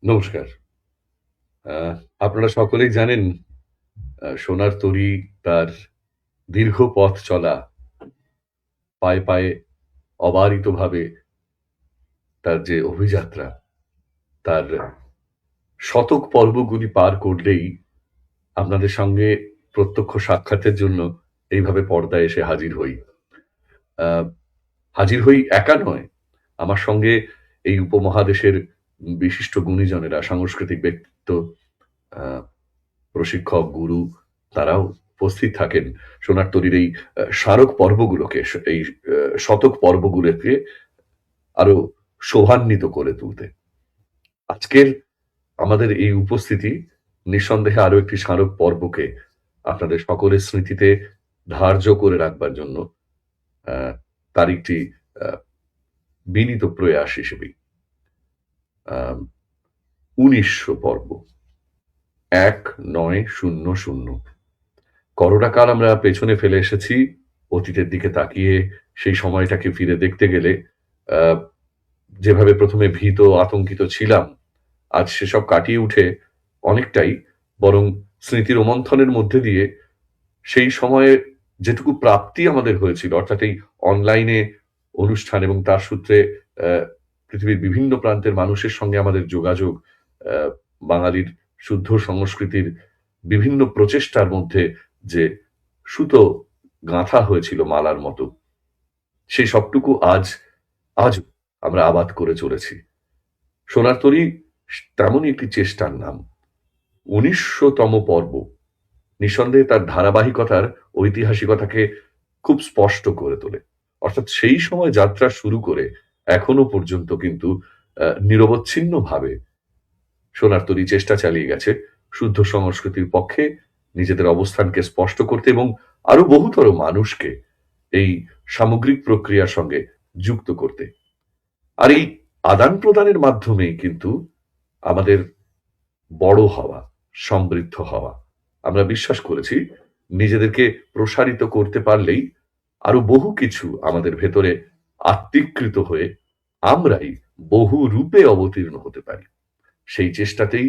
নমস্কার। আ আপনারা সকলেই জানেন সোনার তরী তার দীর্ঘ পথ চলা, পায়ে, পায়ে অবারিতভাবে তার যে অভিযাত্রা, তার শতক পর্বগুলি পার করলেই আপনাদের সঙ্গে প্রত্যক্ষ সাক্ষাতের জন্য এইভাবে পর্দায় এসে হাজির হই। আ হাজির হই একা নয়, আমার সঙ্গে এই উপমহাদেশের বিশিষ্ট গুণীজনেরা, সাংস্কৃতিক ব্যক্তিত্ব, আ প্রশিক্ষক, গুরু তারাও উপস্থিত থাকেন সোনার তরীর এই স্মারক পর্বগুলোকে, এই শতক পর্বগুলোকে আরো শোভান্বিত করে তুলতে। আজকের আমাদের এই উপস্থিতি নিঃসন্দেহে আরো একটি স্মারক পর্বকে আপনাদের সকলের স্মৃতিতে ধার্য করে রাখবার জন্য আ তার একটি আ বিনীত প্রয়াস হিসেবেই। আ ১৯০০ পর্ব ১৯০০। করোনা কাল আমরা পেছনে ফেলে এসেছি। অতীতের দিকে তাকিয়ে সেই সময়টাকে ফিরে দেখতে গেলে আ যেভাবে ১ম এ ভীত, আতঙ্কিত ছিলাম, আজ সেসব কাটিয়ে উঠে অনেকটাই বরং স্মৃতির রোমন্থনের মধ্যে দিয়ে সেই সময়ে যেটুকু প্রাপ্তি আমাদের হয়েছিল, অর্থাৎ এই অনলাইনে অনুষ্ঠান এবং তার সূত্রে অ্যা পৃথিবীর বিভিন্ন প্রান্তের মানুষের সঙ্গে আমাদের যোগাযোগ, অ্যা বাঙালির শুদ্ধ সংস্কৃতির বিভিন্ন প্রচেষ্টার মধ্যে যে সুতো গাঁথা হয়েছিল মালার মতো, সেই সবটুকু আজও আমরা আবাদ করে চলেছি। সোনার তরী তেমনই একটি চেষ্টার নাম। ১৯০০তম পর্ব নিঃসন্দেহে তার ধারাবাহিকতার ঐতিহাসিকতাকে খুব স্পষ্ট করে তোলে। অর্থাৎ সেই সময় যাত্রা শুরু করে এখনো পর্যন্ত কিন্তু নিরবচ্ছিন্নভাবে সোনার তরী চেষ্টা চালিয়ে গেছে শুদ্ধ সংস্কৃতির পক্ষে নিজেদের অবস্থানকে স্পষ্ট করতে এবং আরো বহুতর মানুষকে এই সামগ্রিক প্রক্রিয়ার সঙ্গে যুক্ত করতে। আর এই আদান-প্রদানের মাধ্যমেই কিন্তু আমাদের বড় হওয়া, সমৃদ্ধ হওয়া। আমরা বিশ্বাস করেছি নিজেদেরকে প্রসারিত করতে পারলেই আরো বহু কিছু আমাদের ভেতরে আত্মীকৃত হয়ে আমরাই বহু রূপে অবতীর্ণ হতে পারি। সেই চেষ্টাতেই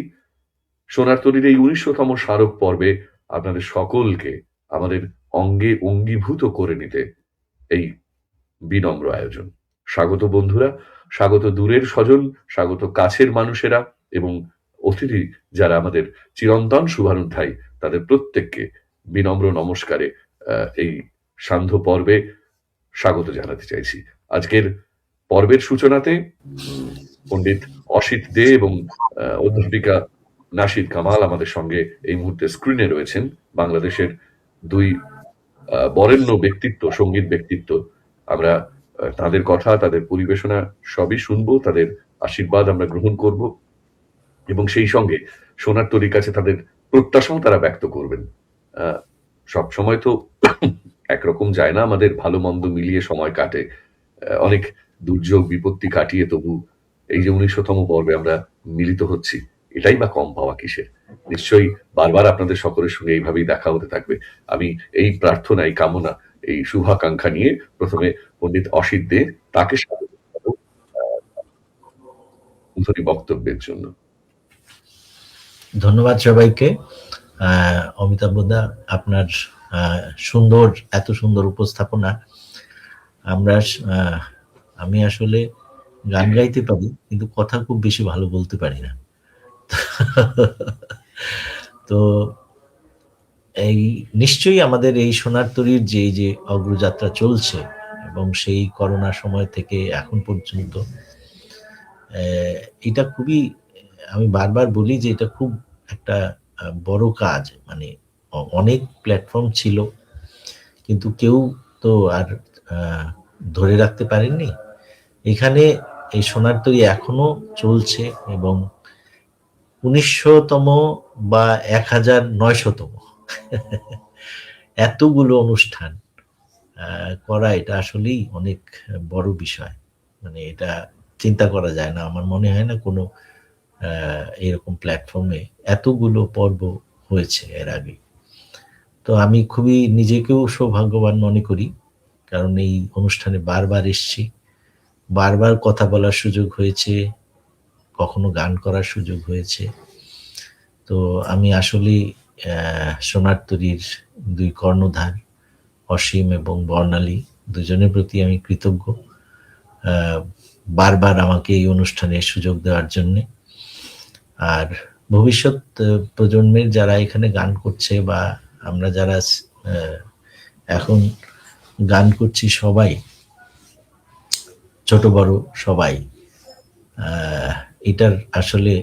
সোনার তরীর এই ১৯০০তম স্মারক পর্বে আপনাদের সকলকে আমাদের অঙ্গে অঙ্গীভূত করে নিতে এই বিনম্র আয়োজন। স্বাগত বন্ধুরা, স্বাগত দূরের স্বজন, স্বাগত কাছের মানুষেরা এবং অতিথি যারা আমাদের চিরন্তন শুভানুধ্যায়ী, তাদের প্রত্যেককে বিনম্র নমস্কারে এই সান্ধ্য পর্বে স্বাগত জানাতে চাইছি। আজকের পর্বের সূচনাতে পণ্ডিত অসিত দে এবং অধ্যাপিকা নাশিদ কামাল আমাদের সঙ্গে এই মুহূর্তে স্ক্রিনে রয়েছেন। বাংলাদেশের দুই বরেণ্য ব্যক্তিত্ব, সঙ্গীত ব্যক্তিত্ব। আমরা তাদের কথা, তাদের পরিবেশনা সবই শুনবো, তাদের আশীর্বাদ আমরা গ্রহণ করব এবং সেই সঙ্গে সোনার তরীর কাছে তাদের প্রত্যাশাও তারা ব্যক্ত করবেন। সবসময় তো একরকম যায় না, আমাদের ভালো মন্দ মিলিয়ে সময় কাটে। অনেক দুর্যোগ বিপত্তি কাটিয়ে তবু এই যে ১৯০০তম পর্বে আমরা মিলিত হচ্ছি, এটাই বা কম পাওয়া কিসের? নিশ্চয়ই বারবার আপনাদের সকলের সঙ্গে এইভাবেই দেখা হতে থাকবে। আমি এই প্রার্থনা, এই কামনা, এই শুভাকাঙ্ক্ষা নিয়ে প্রথমে পণ্ডিত অসিত দে, তাকে স্বাগত জানাবো উদ্বোধনী বক্তব্যের জন্য। ধন্যবাদ সবাইকে। অমিতাভ দা, আপনার এত সুন্দর উপস্থাপনা। আমি আসলে গান গাইতে পারি, কিন্তু কথা খুব বেশি ভালো বলতে পারি না। তো এই নিশ্চয়ই আমাদের এই সোনার তরীর যে অগ্রযাত্রা চলছে এবং সেই করোনা সময় থেকে এখন পর্যন্ত, এটা খুবই, আমি বারবার বলি যে এটা খুব একটা বড় কাজ। মানে অনেক প্ল্যাটফর্ম ছিল, কিন্তু কেউ তো আর ধরে রাখতে পারেননি। এখানে এই সোনার তরী এখনো চলছে এবং ১৯০০তম বা ১৯০০তম এতগুলো অনুষ্ঠান করা, এটা আসলেই অনেক বড় বিষয়। মানে এটা চিন্তা করা যায় না। আমার মনে হয় না কোনো এরকম প্ল্যাটফর্মে এতগুলো পর্ব হয়েছে এর আগে। তো আমি খুবই নিজেকেও সৌভাগ্যবান মনে করি, কারণ এই অনুষ্ঠানে বারবার এসছি, বারবার কথা বলার সুযোগ হয়েছে, কখনো গান করার সুযোগ হয়েছে। তো আমি আসলেই সোনার তরীর ২ কর্ণধার অসীম এবং বর্ণালী দুজনের প্রতি আমি কৃতজ্ঞ। আ বারবার আমাকে এই অনুষ্ঠানে সুযোগ দেওয়ার জন্যে। আর ভবিষ্যৎ প্রজন্মের যারা এখানে গান করছে বা আমরা যারা এখন গান করছি সবাই, ছোট বড় সবাই, এটার আসলে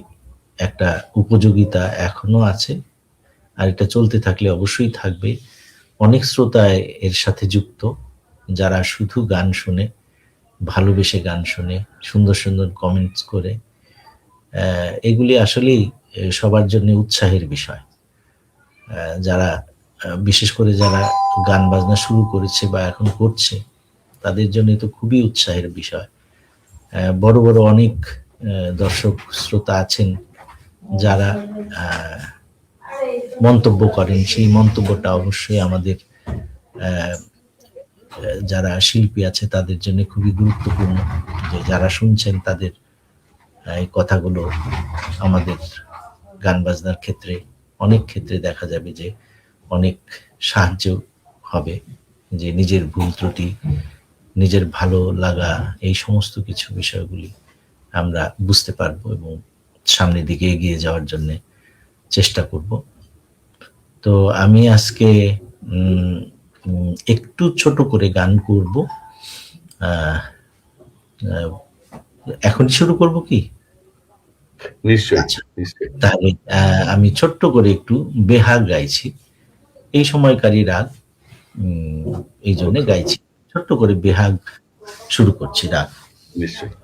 একটা উপযোগিতা এখনো আছে। আর এটা চলতে থাকলে অবশ্যই থাকবে। অনেক শ্রোতা এর সাথে যুক্ত, যারা শুধু গান শোনে, ভালোবেসে গান শোনে, সুন্দর, সুন্দর কমেন্টস করে। এগুলি আসলেই সবার জন্য উৎসাহের বিষয়। যারা বিশেষ করে যারা গান বাজনা শুরু করেছে বা এখন করছে, তাদের জন্য তো খুবই উৎসাহের বিষয়। বড়, বড় অনেক দর্শক শ্রোতা আছেন যারা মন্তব্য করেন। সেই মন্তব্যটা অবশ্যই আমাদের যারা শিল্পী আছে তাদের জন্য খুবই গুরুত্বপূর্ণ, যে যারা শুনছেন তাদের এই কথাগুলো আমাদের গান বাজনার ক্ষেত্রে অনেক ক্ষেত্রে দেখা যাবে যে অনেক সাহায্য হবে, যে নিজের ভুল ত্রুটি, নিজের ভালো লাগা, এই সমস্ত কিছু বিষয়গুলি আমরা বুঝতে পারবো এবং সামনের দিকে এগিয়ে যাওয়ার জন্য চেষ্টা করব। তো আমি আজকে একটু ছোট করে গান করব। এখন শুরু করব কি? নিশ্চয়ই, আচ্ছা, নিশ্চয়ই। তাহলে আমি ছোট্ট করে একটু বেহাগ গাইছি। এই সময়কারী রাগ, এই জন্য গাইছি। ছোট্ট করে বেহাগ শুরু করছি রাগ। নিশ্চয়ই।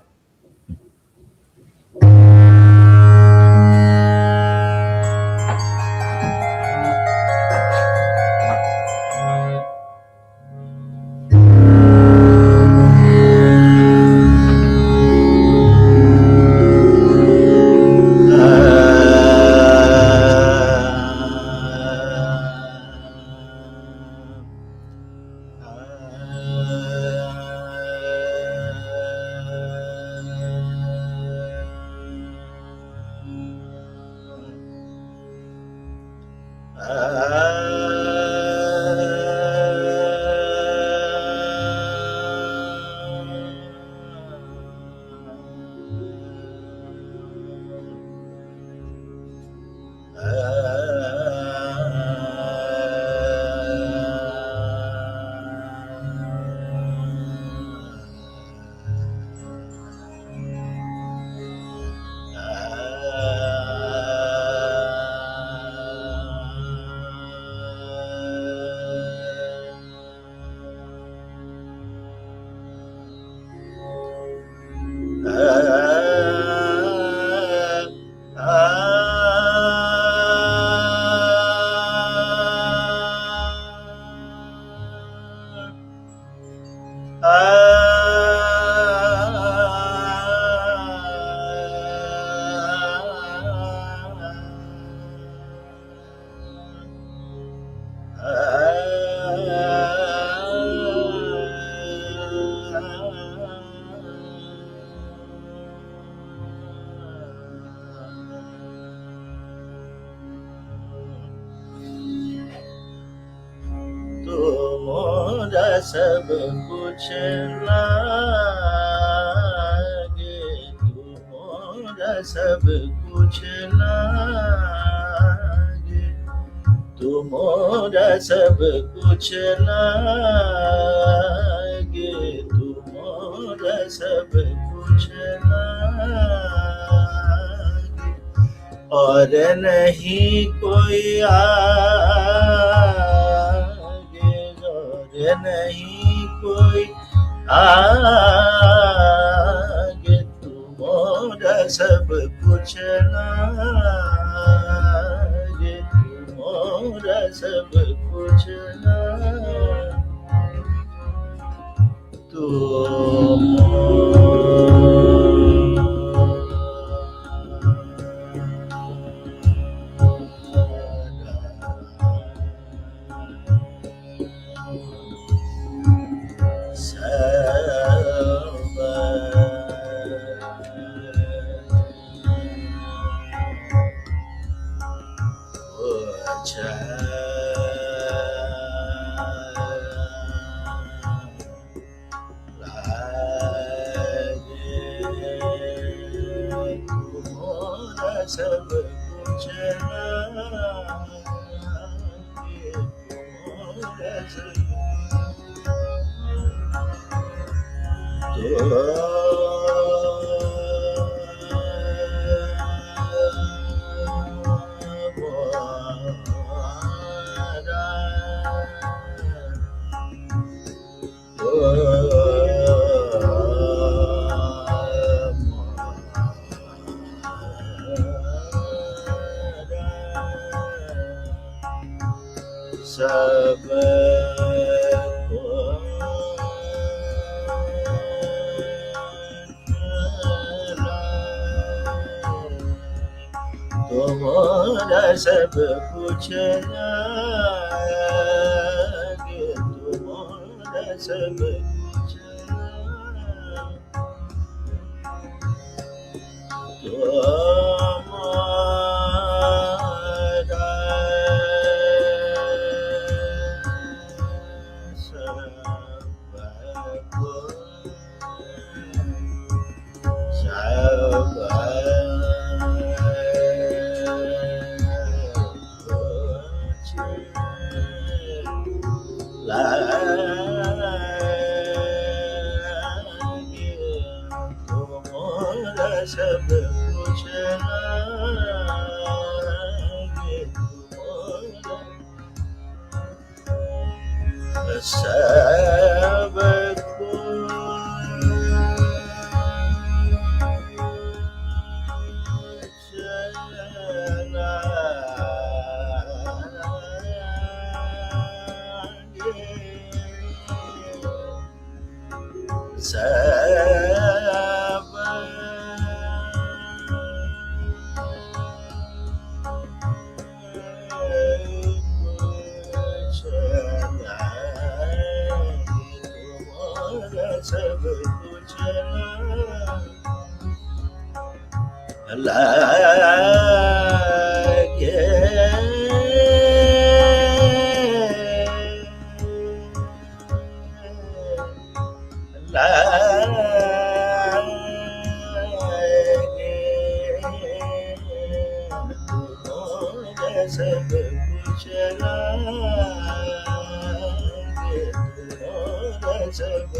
सब कुछ लागे, तुम्हारा सब कुछ लागे, तुम्हारा सब कुछ लागे, तुम्हारा सब कुछ लागे, और नहीं कोई नहीं कोई आगे, तुम्हारा सब कुछ लागे, तुम्हारा सब कुछ तुम्हारा सब कुछ लागे, तुम्हारा सब कुछ सब कुछ लागे, तुम्हारा सब कुछ लागे, सब सब कुछ लागे, तुम्हारा सब कुछ लागे, तुम्हारा सब लागे, तुम्हारा सब कुछ लागे, तुम्हारा सब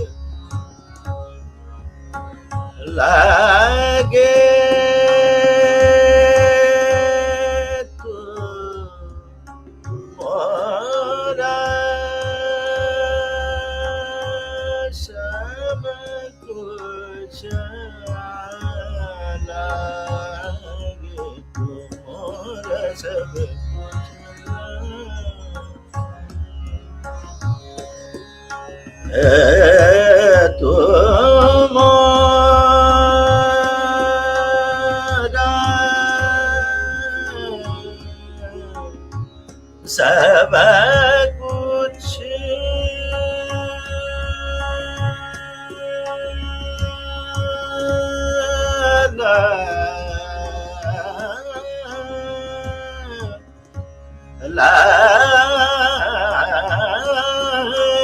तुम्हारा सब कुछ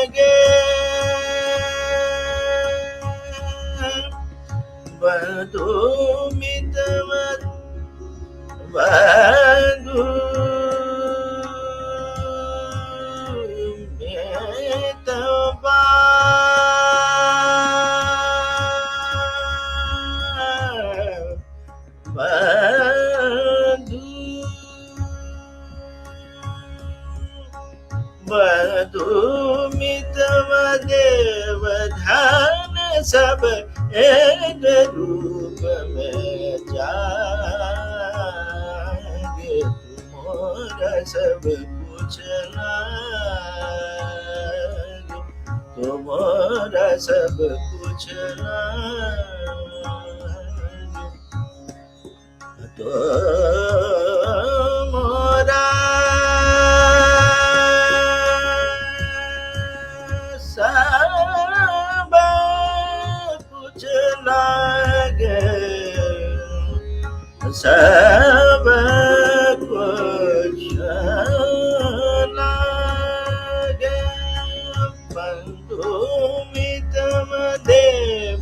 लागे, बंधु मितवत बंधु मितवा बंधु बंधु मितव देव ध्यान सब एक रूप में जागे, तुम्हारा सब कुछ लागे, तुम्हारा सब कुछ लागे, तुम्हारा सब कुछ लागे, सब कुछ लागे, बंधु मितव देव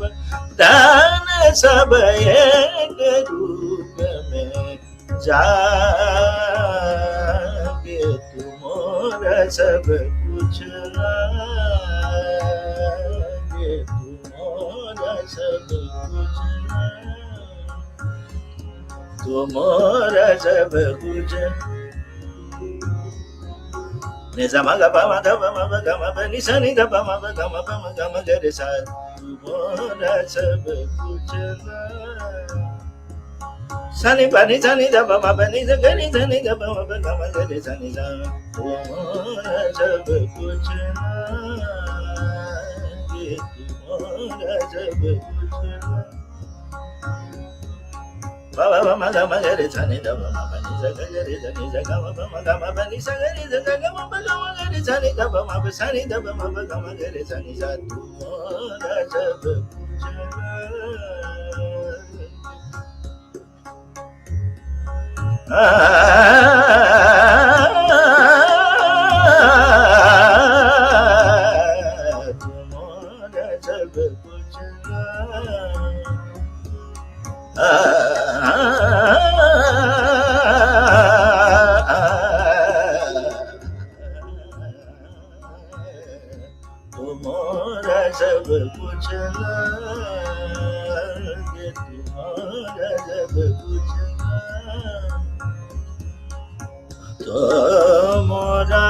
दान सब एक रूप में जागे, तुम्हारा सब कुछ कुछ लागे तुम्हारा सब कुछ तुम्हारा सब कुछ निजा मगा पमा धमा मगा गमा पनी सनी धमा मगा गमा पमा गमा गरे सा तुम्हारा सब कुछ सनी पनी सनी धमा मगा पनी सनी सनी धमा मगा गमा गरे सनी सा तुम्हारा सब कुछ लागे तुम्हारा सब कुछ Baba baba gama gare sani da baba bani zaga gare sani zaga baba gama bani sagare zaga gama gama gare sani da baba sani da baba gama gare sani za tumhara sab kuch tumhara sab kuch तुम्हारा सब कुछ लागे तुम्हारा सब कुछ तुम्हारा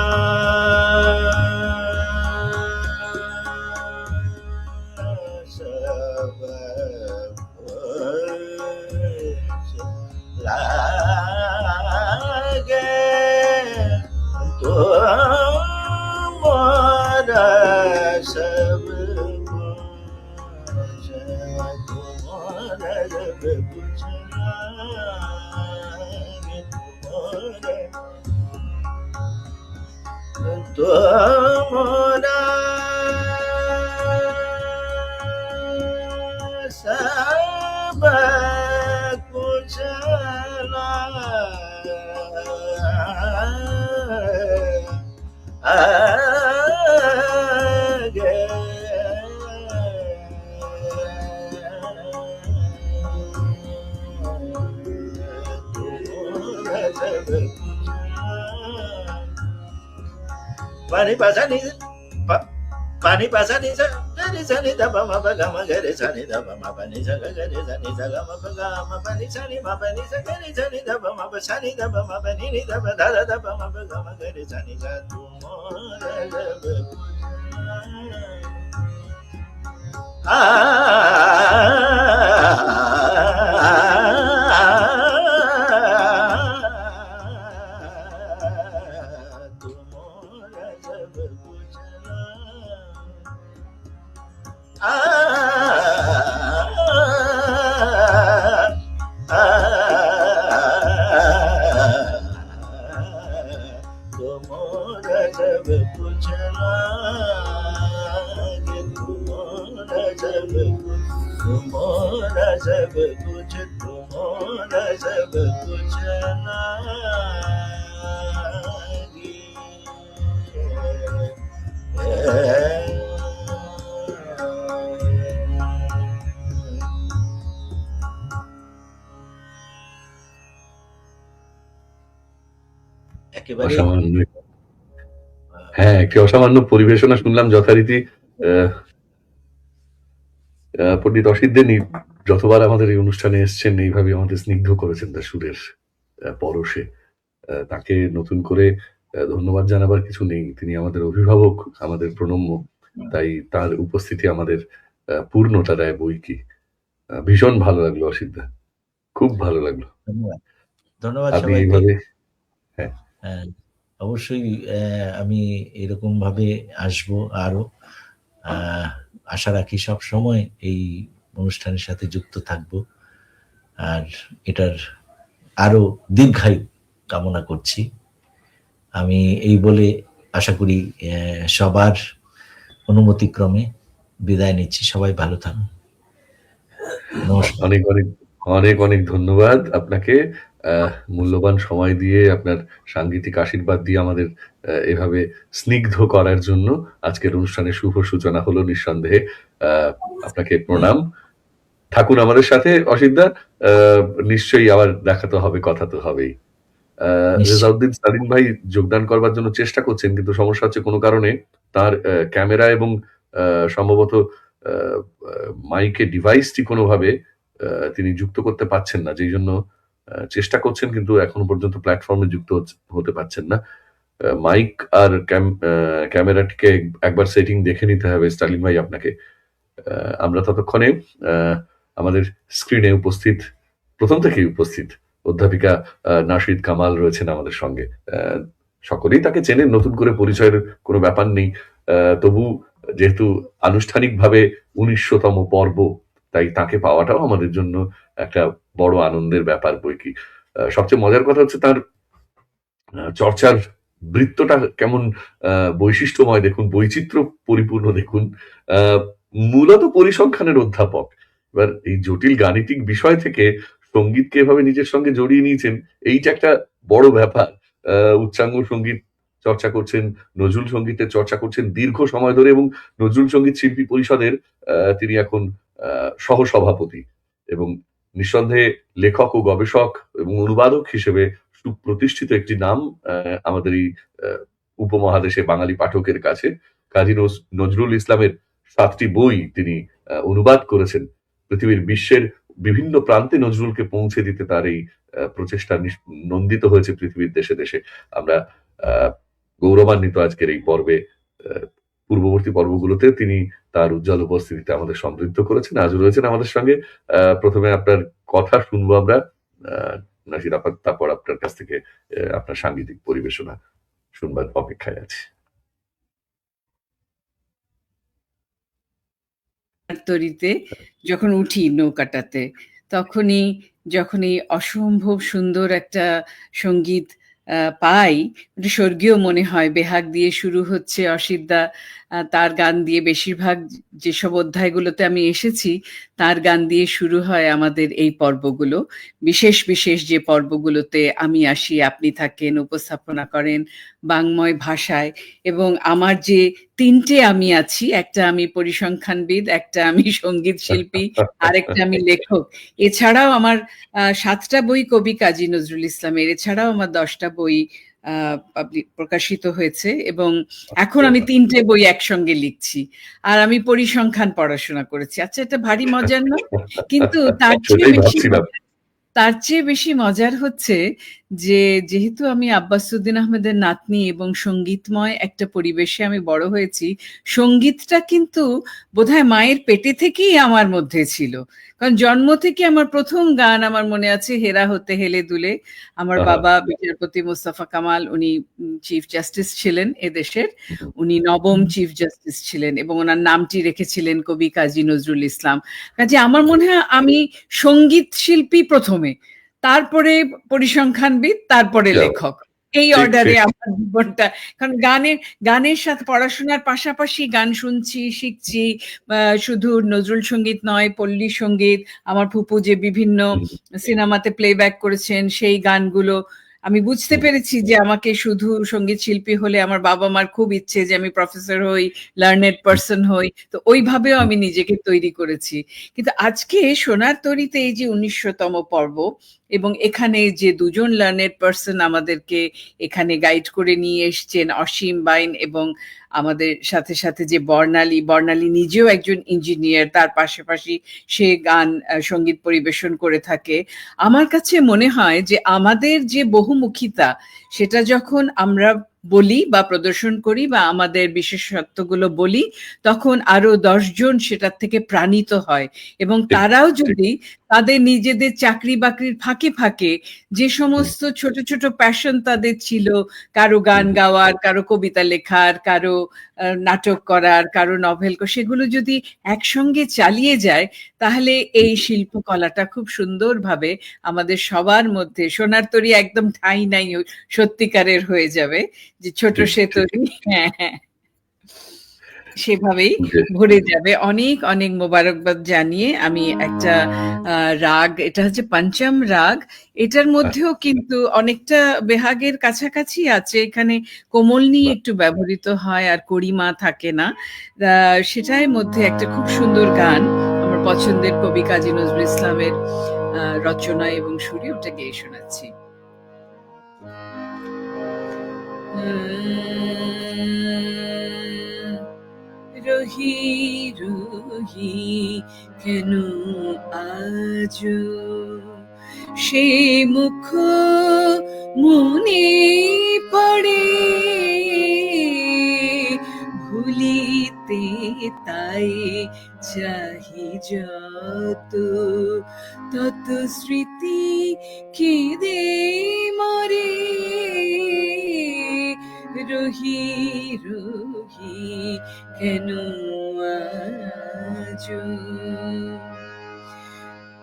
सब लागे तुम्हारा सब कुछ तुम्हारा सब कुछ लागे तुम्हारा सब कुछ लागे तुम्हारा सब कुछ पानी पासा नहीं पानी पासा नहीं गरे सनी दा बमा गमा गरे सनी दा बमा पानी सगा गरे सनी सगा मा गमा पानी सनी मा पानी सगरे सनी दा बमा सनी दा बमा पानी नि दा दा दा बमा गमा गरे सनी सा तुम्हारा सब तुम्हारा सब कुछ तुम्हारा सब कुछ लागे तुम्हारा सब कुछ तुम्हारा सब कुछ तुम्हारा सब कुछ একেবারে অসামান্য, হ্যাঁ, একটি অসামান্য পরিবেশনা শুনলাম যথারীতি। পণ্ডিত অসিত দে যতবার আমাদের এই অনুষ্ঠানে এসছেন এইভাবে আমাদের স্নিগ্ধ করেছেন তার সুরের পরশে। তাকে নতুন করে ধন্যবাদ জানাবার কিছু নেই। তিনি আমাদের অভিভাবক, আমাদের প্রণম্য। তাই তার উপস্থিতি আমাদের পূর্ণতা দেয় বই কি। ভীষণ ভালো লাগলো অসিত দা, খুব ভালো লাগলো। ধন্যবাদ ধন্যবাদ আপনি সবাইকে। এইভাবে অবশ্যই আমি এরকম ভাবে আসবো আরো। আশা রাখি সব সময় এই অনুষ্ঠানের সাথে যুক্ত থাকবো আর এটার আরো দীর্ঘায়ু কামনা করছি। আমি এই বলে আশা করি সবার অনুমতিক্রমে বিদায় নিচ্ছি। সবাই ভালো থাকুন। নমস্কার। অনেক অনেক অনেক অনেক ধন্যবাদ আপনাকে। মূল্যবান সময় দিয়ে আপনার সাংগীতিক আশীর্বাদ দিয়ে আমাদের এভাবে স্নিগ্ধ করার জন্য আজকের অনুষ্ঠানের শুভ সূচনা হলো নিঃসন্দেহে। আপনাকে প্রণাম। থাকুন আমাদের সাথে অসিত দা, নিশ্চয়ই আবার দেখা তো হবে, কথা তো হবেই। নিশ্চয়ই। রেজাউদ্দিন সালিম ভাই যোগদান করবার জন্য চেষ্টা করছেন, কিন্তু সমস্যা হচ্ছে কোনো কারণে তার ক্যামেরা এবং সম্ভবত মাইকের ডিভাইসটি কোনোভাবে তিনি যুক্ত করতে পারছেন না, যেই জন্য চেষ্টা করছেন কিন্তু এখনো পর্যন্ত প্ল্যাটফর্মে যুক্ত হতে পারছেন না। মাইক আর ক্যামেরাটিকে একবার সেটিং দেখে নিতে হবে স্টালিন ভাই আপনাকে। আমরা ততক্ষণে আমাদের স্ক্রিনে উপস্থিত, প্রথম থেকেই উপস্থিত অধ্যাপিকা নাশিদ কামাল রয়েছেন আমাদের সঙ্গে। সকলেই তাকে চেনেন, নতুন করে পরিচয়ের কোনো ব্যাপার নেই। তবু যেহেতু আনুষ্ঠানিকভাবে 1900তম পর্ব, তাই তাকে পাওয়াটাও আমাদের জন্য একটা বড় আনন্দের ব্যাপার বই কি। সবচেয়ে মজার কথা হচ্ছে তার চর্চার বৃত্তটা কেমন বৈশিষ্ট্যময় দেখুন, বৈচিত্র্য পরিপূর্ণ দেখুন। মূলত পরিসংখ্যানের অধ্যাপক, এবার এই জটিল গাণিতিক বিষয় থেকে সঙ্গীতকে এভাবে নিজের সঙ্গে জড়িয়ে নিয়েছেন, এইটা একটা বড় ব্যাপার। উচ্চাঙ্গ সঙ্গীত চর্চা করছেন, নজরুল সঙ্গীতের চর্চা করছেন দীর্ঘ সময় ধরে, এবং নজরুল সঙ্গীত শিল্পী পরিষদের তিনি এখন সহসভাপতি, এবং নিঃসন্দেহে লেখক ও গবেষক এবং অনুবাদক হিসেবে সুপ্রতিষ্ঠিত একটি নাম আমাদের এই উপমহাদেশে বাঙালি পাঠকের কাছে। কাজী নজরুল ইসলামের 7টি বই তিনি অনুবাদ করেছেন। পৃথিবীর বিশ্বের বিভিন্ন প্রান্তে নজরুলকে পৌঁছে দিতে তার এই প্রচেষ্টা নন্দিত হয়েছে পৃথিবীর দেশে দেশে। আমরা গৌরবান্বিত আজকের এই পর্বে। পূর্ববর্তী পর্বগুলোতে তিনি তার উজ্জ্বল উপস্থিতিতে আমাদের সমৃদ্ধ করেছেন, আজও রয়েছেন আমাদের সঙ্গে। প্রথমে আপনার কথা শুনবো আমরা নাসির আপা, তারপর আপনার কাছ থেকে আপনার সাংগীতিক পরিবেশনা শুনবার অপেক্ষায় আছি। তরিতে যখন উঠি নৌকাটাতে, যখনই অসম্ভব সুন্দর একটা সঙ্গীত পাই, স্বর্গীয় মনে হয়। বেহাগ দিয়ে শুরু হচ্ছে, অসিতদা তার গান দিয়ে, বেশিরভাগ যেসব অধ্যায়গুলোতে আমি এসেছি তার গান দিয়ে শুরু হয় আমাদের এই পর্বগুলো। বিশেষ বিশেষ যে পর্বগুলোতে আমি আসি, আপনি থাকেন, উপস্থাপনা করেন বাংময় ভাষায়। এবং আমার যে 3টে আমি আছি, একটা আমি পরিসংখ্যানবিদ, একটা আমি সঙ্গীত শিল্পী, আরেকটা আমি লেখক। এছাড়াও আমার 7টা বই কবি কাজী নজরুল ইসলামের, এছাড়াও আমার 10টা বই প্রকাশিত হয়েছে, এবং এখন আমি 3টে বই একসঙ্গে লিখছি। আর আমি পরিসংখ্যান পড়াশোনা করেছি। আচ্ছা, এটা ভারী মজার না? কিন্তু তার চেয়ে বেশি মজার হচ্ছে যে যেহেতু আমি আব্বাসউদ্দিন আহমেদের নাতনি এবং সঙ্গীতময় একটা পরিবেশে আমি বড় হয়েছি, সঙ্গীতটা কিন্তু বোধহয় মায়ের পেটে থেকেই আমার মধ্যে ছিল। কারণ জন্ম থেকে আমার প্রথম গান আমার মনে আছে হেরা হতে হেলে দুলে। আমার বাবা বিচারপতি মোস্তফা কামাল, উনি চিফ জাস্টিস ছিলেন এদেশের, উনি 9ম চিফ জাস্টিস ছিলেন, এবং ওনার নামটি রেখেছিলেন কবি কাজী নজরুল ইসলাম। কাজে আমার মনে হয় আমি সঙ্গীত শিল্পী প্রথমে, তারপরে পরিসংখ্যানবিদ, তারপরে লেখক, এই অর্ডারে আমার জীবনটা। কারণ গানের সাথে পড়াশোনার পাশাপাশি গান শুনছি, শিখছি। শুধু নজরুল সঙ্গীত নয়, পল্লী সঙ্গীত, আমার ফুপু যে বিভিন্ন সিনেমাতে প্লেব্যাক করেছেন সেই গানগুলো আমি বুঝতে পেরেছি যে আমাকে শুধু সঙ্গীত শিল্পী হলে, আমার বাবা মার খুব ইচ্ছে যে আমি প্রফেসর হই, লার্নেড পার্সন হই, তো ওইভাবেও আমি নিজেকে তৈরি করেছি। কিন্তু আজকে সোনার তরীতে এই যে 1900তম পর্ব, এবং এখানে যে 2জন লার্নেড পার্সন আমাদেরকে এখানে গাইড করে নিয়ে এসছেন, অসীম বাইন, এবং আমাদের সাথে সাথে যে বর্ণালী নিজেও একজন ইঞ্জিনিয়ার, তার পাশাপাশি সে গান সঙ্গীত পরিবেশন করে থাকে। আমার কাছে মনে হয় যে আমাদের যে বহুমুখিতা, সেটা যখন আমরা বলি বা প্রদর্শন করি বা আমাদের বিশেষত্বগুলো বলি, তখন আরো 10 জন সেটার থেকে প্রাণিত হয়, এবং তারাও যদি তাদের নিজেদের চাকরি বাকরির ফাঁকে ফাঁকে যে সমস্ত ছোট ছোট প্যাশন তাদের ছিল, কারো গান গাওয়ার, কারো কবিতা লেখার, কারো নাটক করার, কারো নভেল, সেগুলো যদি একসঙ্গে চালিয়ে যায়, তাহলে এই শিল্পকলাটা খুব সুন্দরভাবে আমাদের সবার মধ্যে, সোনার তরী একদম ঠাঁই নাই সত্যিকারের হয়ে যাবে, যে ছোট সে তরী, হ্যাঁ, সেভাবেই ভরে যাবে। অনেক অনেক মোবারকবাদ জানিয়ে আমি একটা রাগ, এটা হচ্ছে পঞ্চম রাগ, এটার মধ্যেও কিন্তু অনেকটা বেহাগের কাছাকাছি আছে। এখানে কোমলনি একটু ব্যবহৃত হয় আর করিমা থাকে না, সেটাই মধ্যে একটা খুব সুন্দর গান, আমার পছন্দের কবি কাজী নজরুল ইসলামের রচনা এবং সুরে, ওটা গেয়ে শোনাচ্ছি। রহি রহি কেন আজ সে মুখ মনে পড়ে, ভুলিতে তাই চাহি যত, তত স্মৃতি কেঁদে মরে। রহি রহি কেন আজ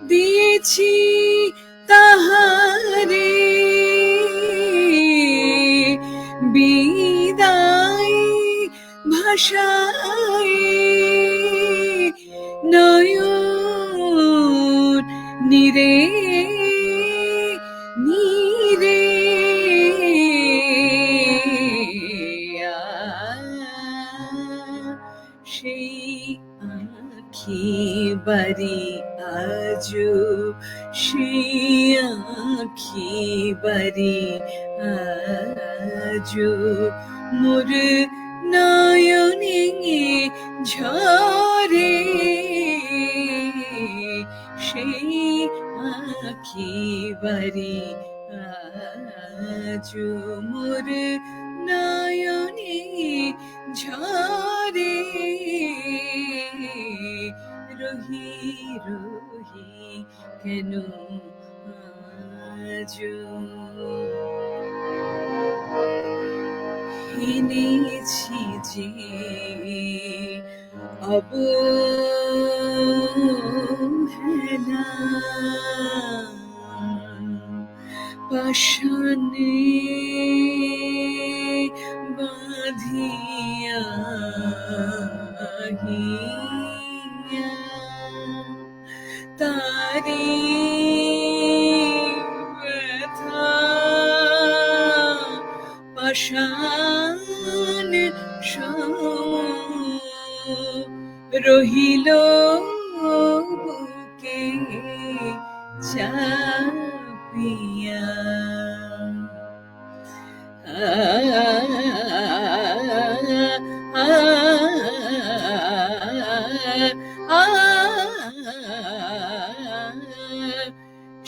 দিয়েছি তাহারে বিদায় ভাষায়, নয়ন নিরে নিরে সেই আঁখি বাড়ি আজ, সেই আঁখি বাড়ি আজ মোর নয়নে ঝরে, সেই আঁখি বাড়ি আজ মোর নয়নে ঝরে। রহি রহি কেন আজ এনেছি যে অবহেলা, পাষাণে বাঁধিয়া হিয়া, তারি ব্যথা পাষাণ সম রহিল বুকে চাপিয়া।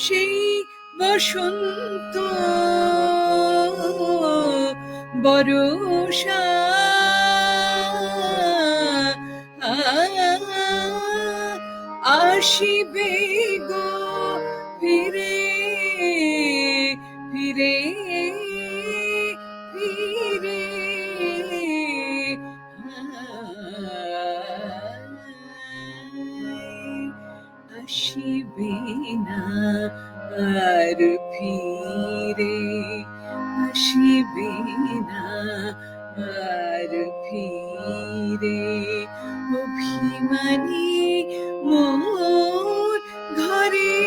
সেই বসন্ত বরষা আসিবে গো ফিরে ফিরে ফিরে, আসিবে না আর ফিরে, আসিবে না আর ফিরে। অভিমানী মোর ঘরে,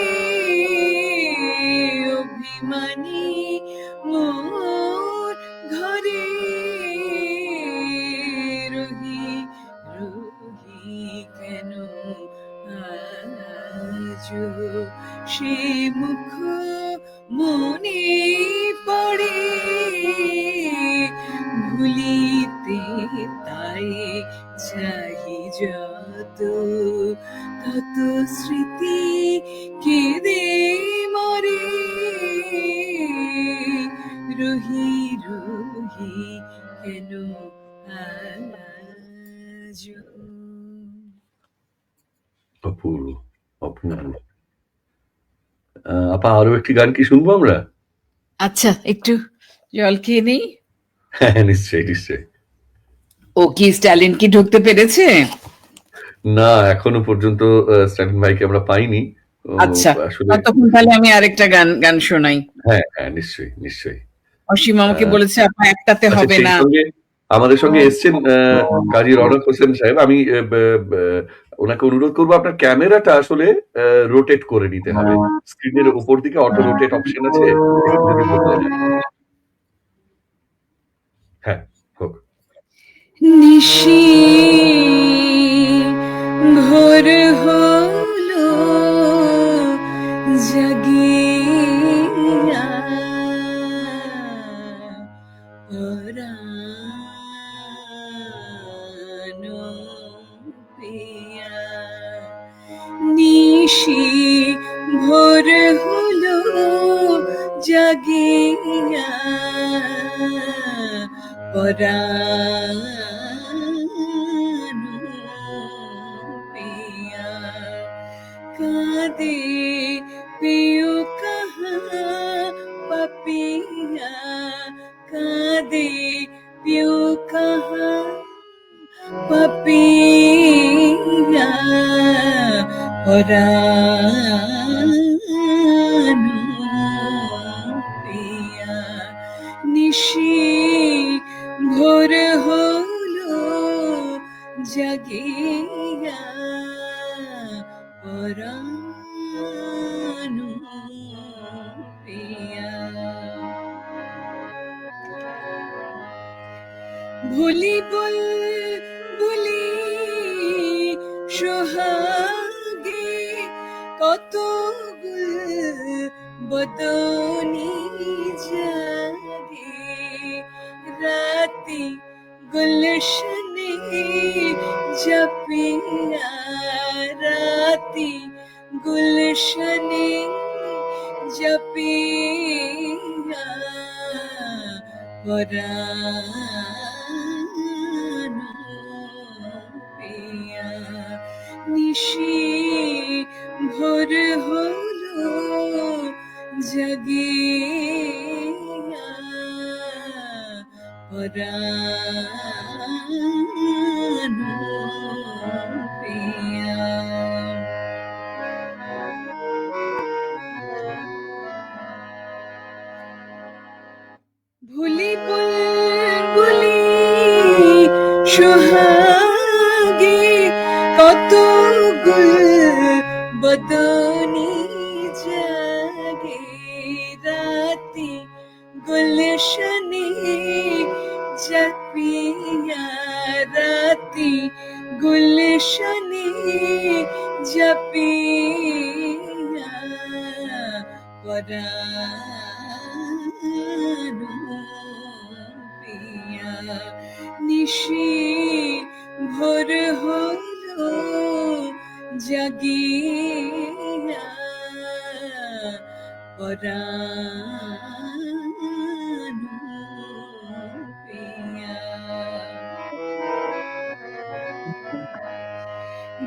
অভিমানী মোর ঘরে। রহি রহি কেন আজ সে মুখ মনে পড়ে, ভুলিতে তাই চাহি যত, তত স্মৃতি কেঁদে মরে। রহি রহি কেন আজ। অপূর্ব অপূর্ব। আপা আরো একটি গান কি শুনবো আমরা? আচ্ছা, একটু জল খেয়ে নেই। হ্যাঁ নিশ্চয়ই নিশ্চয়ই। ও কি স্ট্যালিন কি ঢুকতে পেরেছে? না এখনো পর্যন্ত স্ট্যালিন ভাইকে আমরা পাইনি। আচ্ছা, আসলে ততক্ষণ তাহলে আমি আরেকটা গান গান শোনাই। হ্যাঁ হ্যাঁ নিশ্চয়ই নিশ্চয়ই। অসীম আমাকে বলেছে আপনার একটাতে আচ্ছা, হবে সেই না। সঙ্গে আমাদের সঙ্গে এসছেন কাজী রওনক হোসেন সাহেব। আমি ওনাকে অনুরোধ করবো আপনার ক্যামেরাটা আসলে রোটেট করে নিতে হবে। স্ক্রিনের উপর দিকে অটো রোটেট অপশন আছে, একটু যদি বদলে নেন। হ্যাঁ হোক। নিশি ঘোর হলো জাগিয়া, আর নিশি ভোর হলো জাগিয়া পরাণ পিয়া কাঁদে পিউ কাহা পাপিয়া কাঁদে পিউ কাহা পাপিয়া পরাণ পিয়া নিশি ভোর হলো জাগিয়া পরাণ পিয়া ভুলি বলি সোহাগে কত বদনি জাগে রাতি গুলশনে জপিয়া রাতি গুলশনে জপিয়া পরাণ পিয়া নিশি ভোর হলো জাগিয়া পরাণ পিয়া ভুলি বলি সোহাগে কত বদনি জাগে রাতি গুলশনে জপিয়া রাতি গুলশনে জপিয়া পরাণ পিয়া নিশি ভোর হলো জাগিয়া পরাণ পিয়া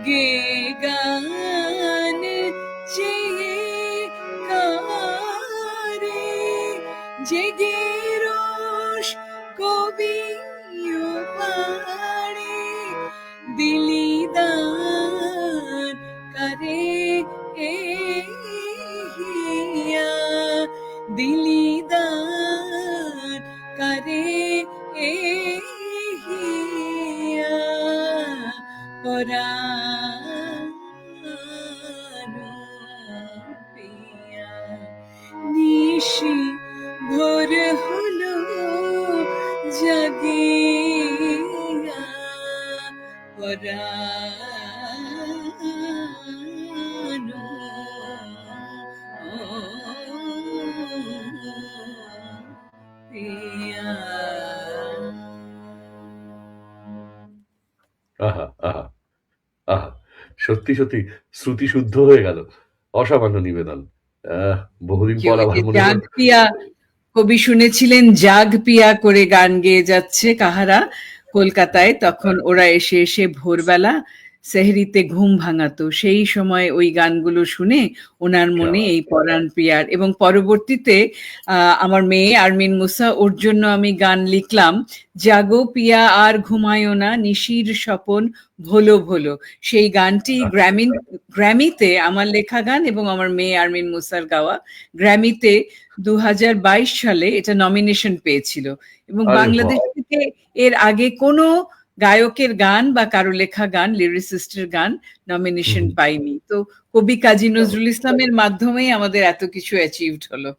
গে গান চেয়ে কারে জেগে রোষ কবি পাড়ে দিলিদান করে হিয়া দিলিদান করে হিয়া পরাণ পিয়া নিশি ভোর হলো জাগিয়া পরাণ পিয়া আহা আহা আহা সত্যি সত্যি শ্রুতি শুদ্ধ হয়ে গেল। অসামান্য নিবেদন। বহুদিন পর আবার মনে জাগ পিয়া কবি শুনেছিলেন জাগ পিয়া করে গান গেয়ে যাচ্ছে কাহারা কলকাতায়, তখন ওরা এসে এসে ভোরবেলা সেহরিতে ঘুম ভাঙাতো। সেই সময় ওই গানগুলো শুনে ওনার মনে এই পরাণ পিয়ার, এবং পরবর্তীতে আমার মেয়ে আরমিন মুসা, ওর জন্য আমি গান লিখলাম, জাগো পিয়া আর ঘুমায়ো না নিশির স্বপন ভোলো ভোলো। সেই গানটি গ্র্যামিতে আমার লেখা গান এবং আমার মেয়ে আরমিন মুসার গাওয়া। গ্র্যামিতে 2022 সালে এটা নমিনেশন পেয়েছিল, এবং বাংলাদেশ থেকে এর আগে কোনো গায়কের গান বা কারো লেখা গান, লিরিসিস্টের গান নমিনেশন পাইনি। তো কবি কাজী নজরুল ইসলামের মাধ্যমেই আমাদের এত কিছু অ্যাচিভড হলো।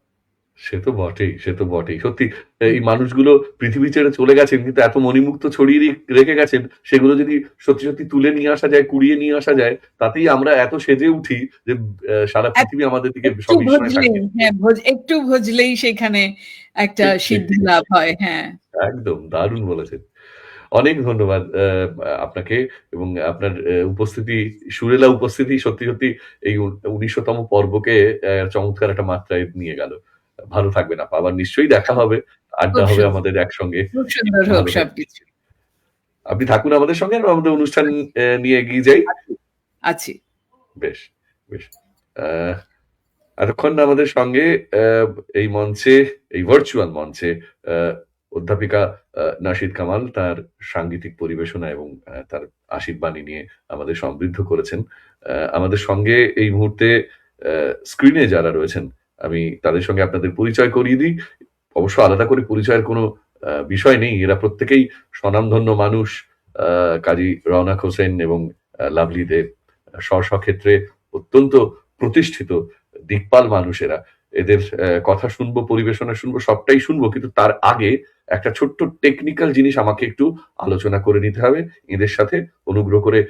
সে তো বটেই, সে তো বটেই। সত্যি এই মানুষগুলো পৃথিবী ছেড়ে চলে গেছেন, কিন্তু এত মণিমুক্ত ছড়িয়ে রেখে গেছেন, সেগুলো যদি সত্যি সত্যি তুলে নিয়ে আসা যায়, কুড়িয়ে নিয়ে আসা যায়, তাতেই আমরা এত সেজে উঠি যে সারা পৃথিবী আমাদের দিকে সবসময় থাকে। হ্যাঁ, একটু ভজলেই সেখানে একটা সিদ্ধি লাভ হয়। হ্যাঁ, একদম দারুণ বলেছেন। অনেক ধন্যবাদ আপনাকে এবং আপনার উপস্থিতি, সুরেলা উপস্থিতি সত্যি, সত্যি এই ১৯০০তম পর্বকে চমৎকার একটা মাত্রায় নিয়ে গেল। ভালো থাকবেন আপা। আবার নিশ্চয়ই দেখা হবে, আড্ডা খুব হবে সুন্দর, আমাদের একসঙ্গে। খুব সুন্দর হোক ভালো থাকবেন। সবকিছু। আপনি থাকুন আমাদের সঙ্গে, আমরা আমাদের অনুষ্ঠান নিয়ে এগিয়ে যাই। আছি। বেশ, বেশ। আ এতক্ষণ আমাদের সঙ্গে এই মঞ্চে, এই ভার্চুয়াল মঞ্চে আ অধ্যাপিকা নাশিদ কামাল তার সাংগীতিক পরিবেশনা এবং তার আশীর্বাণী নিয়ে আমাদের সমৃদ্ধ করেছেন। আমাদের সঙ্গে এই মুহূর্তে আ স্ক্রিনে যারা রয়েছেন, আমি তাদের সঙ্গে আপনাদের পরিচয় করিয়ে দিই। অবশ্য আলাদা করে পরিচয়ের কোনো বিষয় নেই। এরা প্রত্যেকেই স্বনামধন্য মানুষ। আ কাজী রওনাক হোসেন এবং লাভলি দে স্ব ক্ষেত্রে অত্যন্ত প্রতিষ্ঠিত দিকপাল মানুষ এরা। এদের কথা শুনবো, পরিবেশনা শুনবো, সবটাই শুনবো। কিন্তু তার আগে একটা ছোট্ট টেকনিক্যাল জিনিস আমাকে একটু আলোচনা করে নিতে হবে এদের সাথে। অনুগ্রহ করে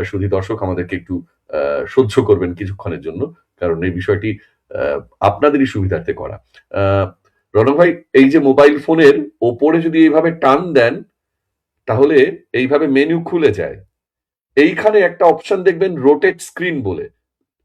সুধী দর্শক আমাদেরকে একটু আ সহ্য করবেন কিছুক্ষণের জন্য। কারণ এই বিষয়টি আ আপনাদেরই সুবিধার্থে করা। আ রনক ভাই, এই যে মোবাইল ফোনের ওপরে যদি এইভাবে টান দেন, তাহলে এইভাবে মেনু খুলে যায়। এইখানে একটা অপশন দেখবেন রোটেট স্ক্রিন বলে।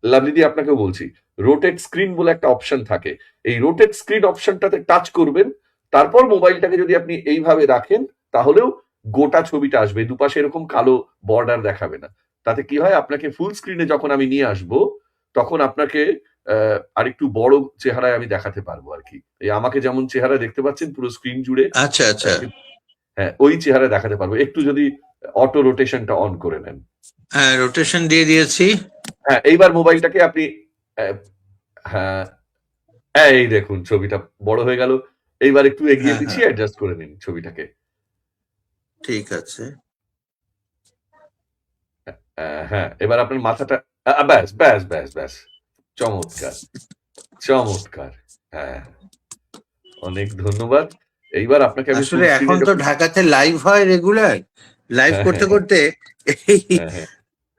লাভলিদি আপনাকেও বলছি, রোটেট স্ক্রিন বলে একটা অপশন থাকে। এই রোটেট স্ক্রিন অপশনটাতে টাচ করবেন, তারপর মোবাইলটাকে যদি আপনি এইভাবে রাখেন, তাহলেও গোটা ছবিটা আসবে। দুপাশে এরকম কালো বর্ডার দেখাবে না। তাতে কি হয়, আপনাকে ফুল স্ক্রিনে যখন আমি নিয়ে আসবো, তখন আপনাকে আরেকটু বড় চেহারায় আমি দেখাতে পারবো আর কি। এই আমাকে যেমন চেহারা দেখতে পাচ্ছেন পুরো স্ক্রিন জুড়ে, আচ্ছা আচ্ছা, হ্যাঁ ওই চেহারা দেখাতে পারবো। একটু যদি অটো রোটেশনটা অন করে নেন। হ্যাঁ রোটেশন দিয়ে দিয়েছি। হ্যাঁ, এইবার মোবাইলটাকে আপনি হ্যাঁ, এই দেখুন ছবিটা বড় হয়ে গেল। এইবার একটু এগিয়ে হ্যাঁ পিছিয়ে হ্যাঁ অ্যাডজাস্ট করে নিন ছবিটাকে। ঠিক আছে। হ্যাঁ, এবার আপনার মাথাটা ব্যাস, ব্যাস, ব্যাস, ব্যাস। চমৎকার, চমৎকার। হ্যাঁ, অনেক ধন্যবাদ। এইবার আপনাকে আমি ফুল আসলে এখন স্ক্রিনে তো যখন ঢাকাতে লাইভ হয় রেগুলার, লাইভ হ্যাঁ, করতে হ্যাঁ, করতে এই হ্যাঁ, হ্যাঁ,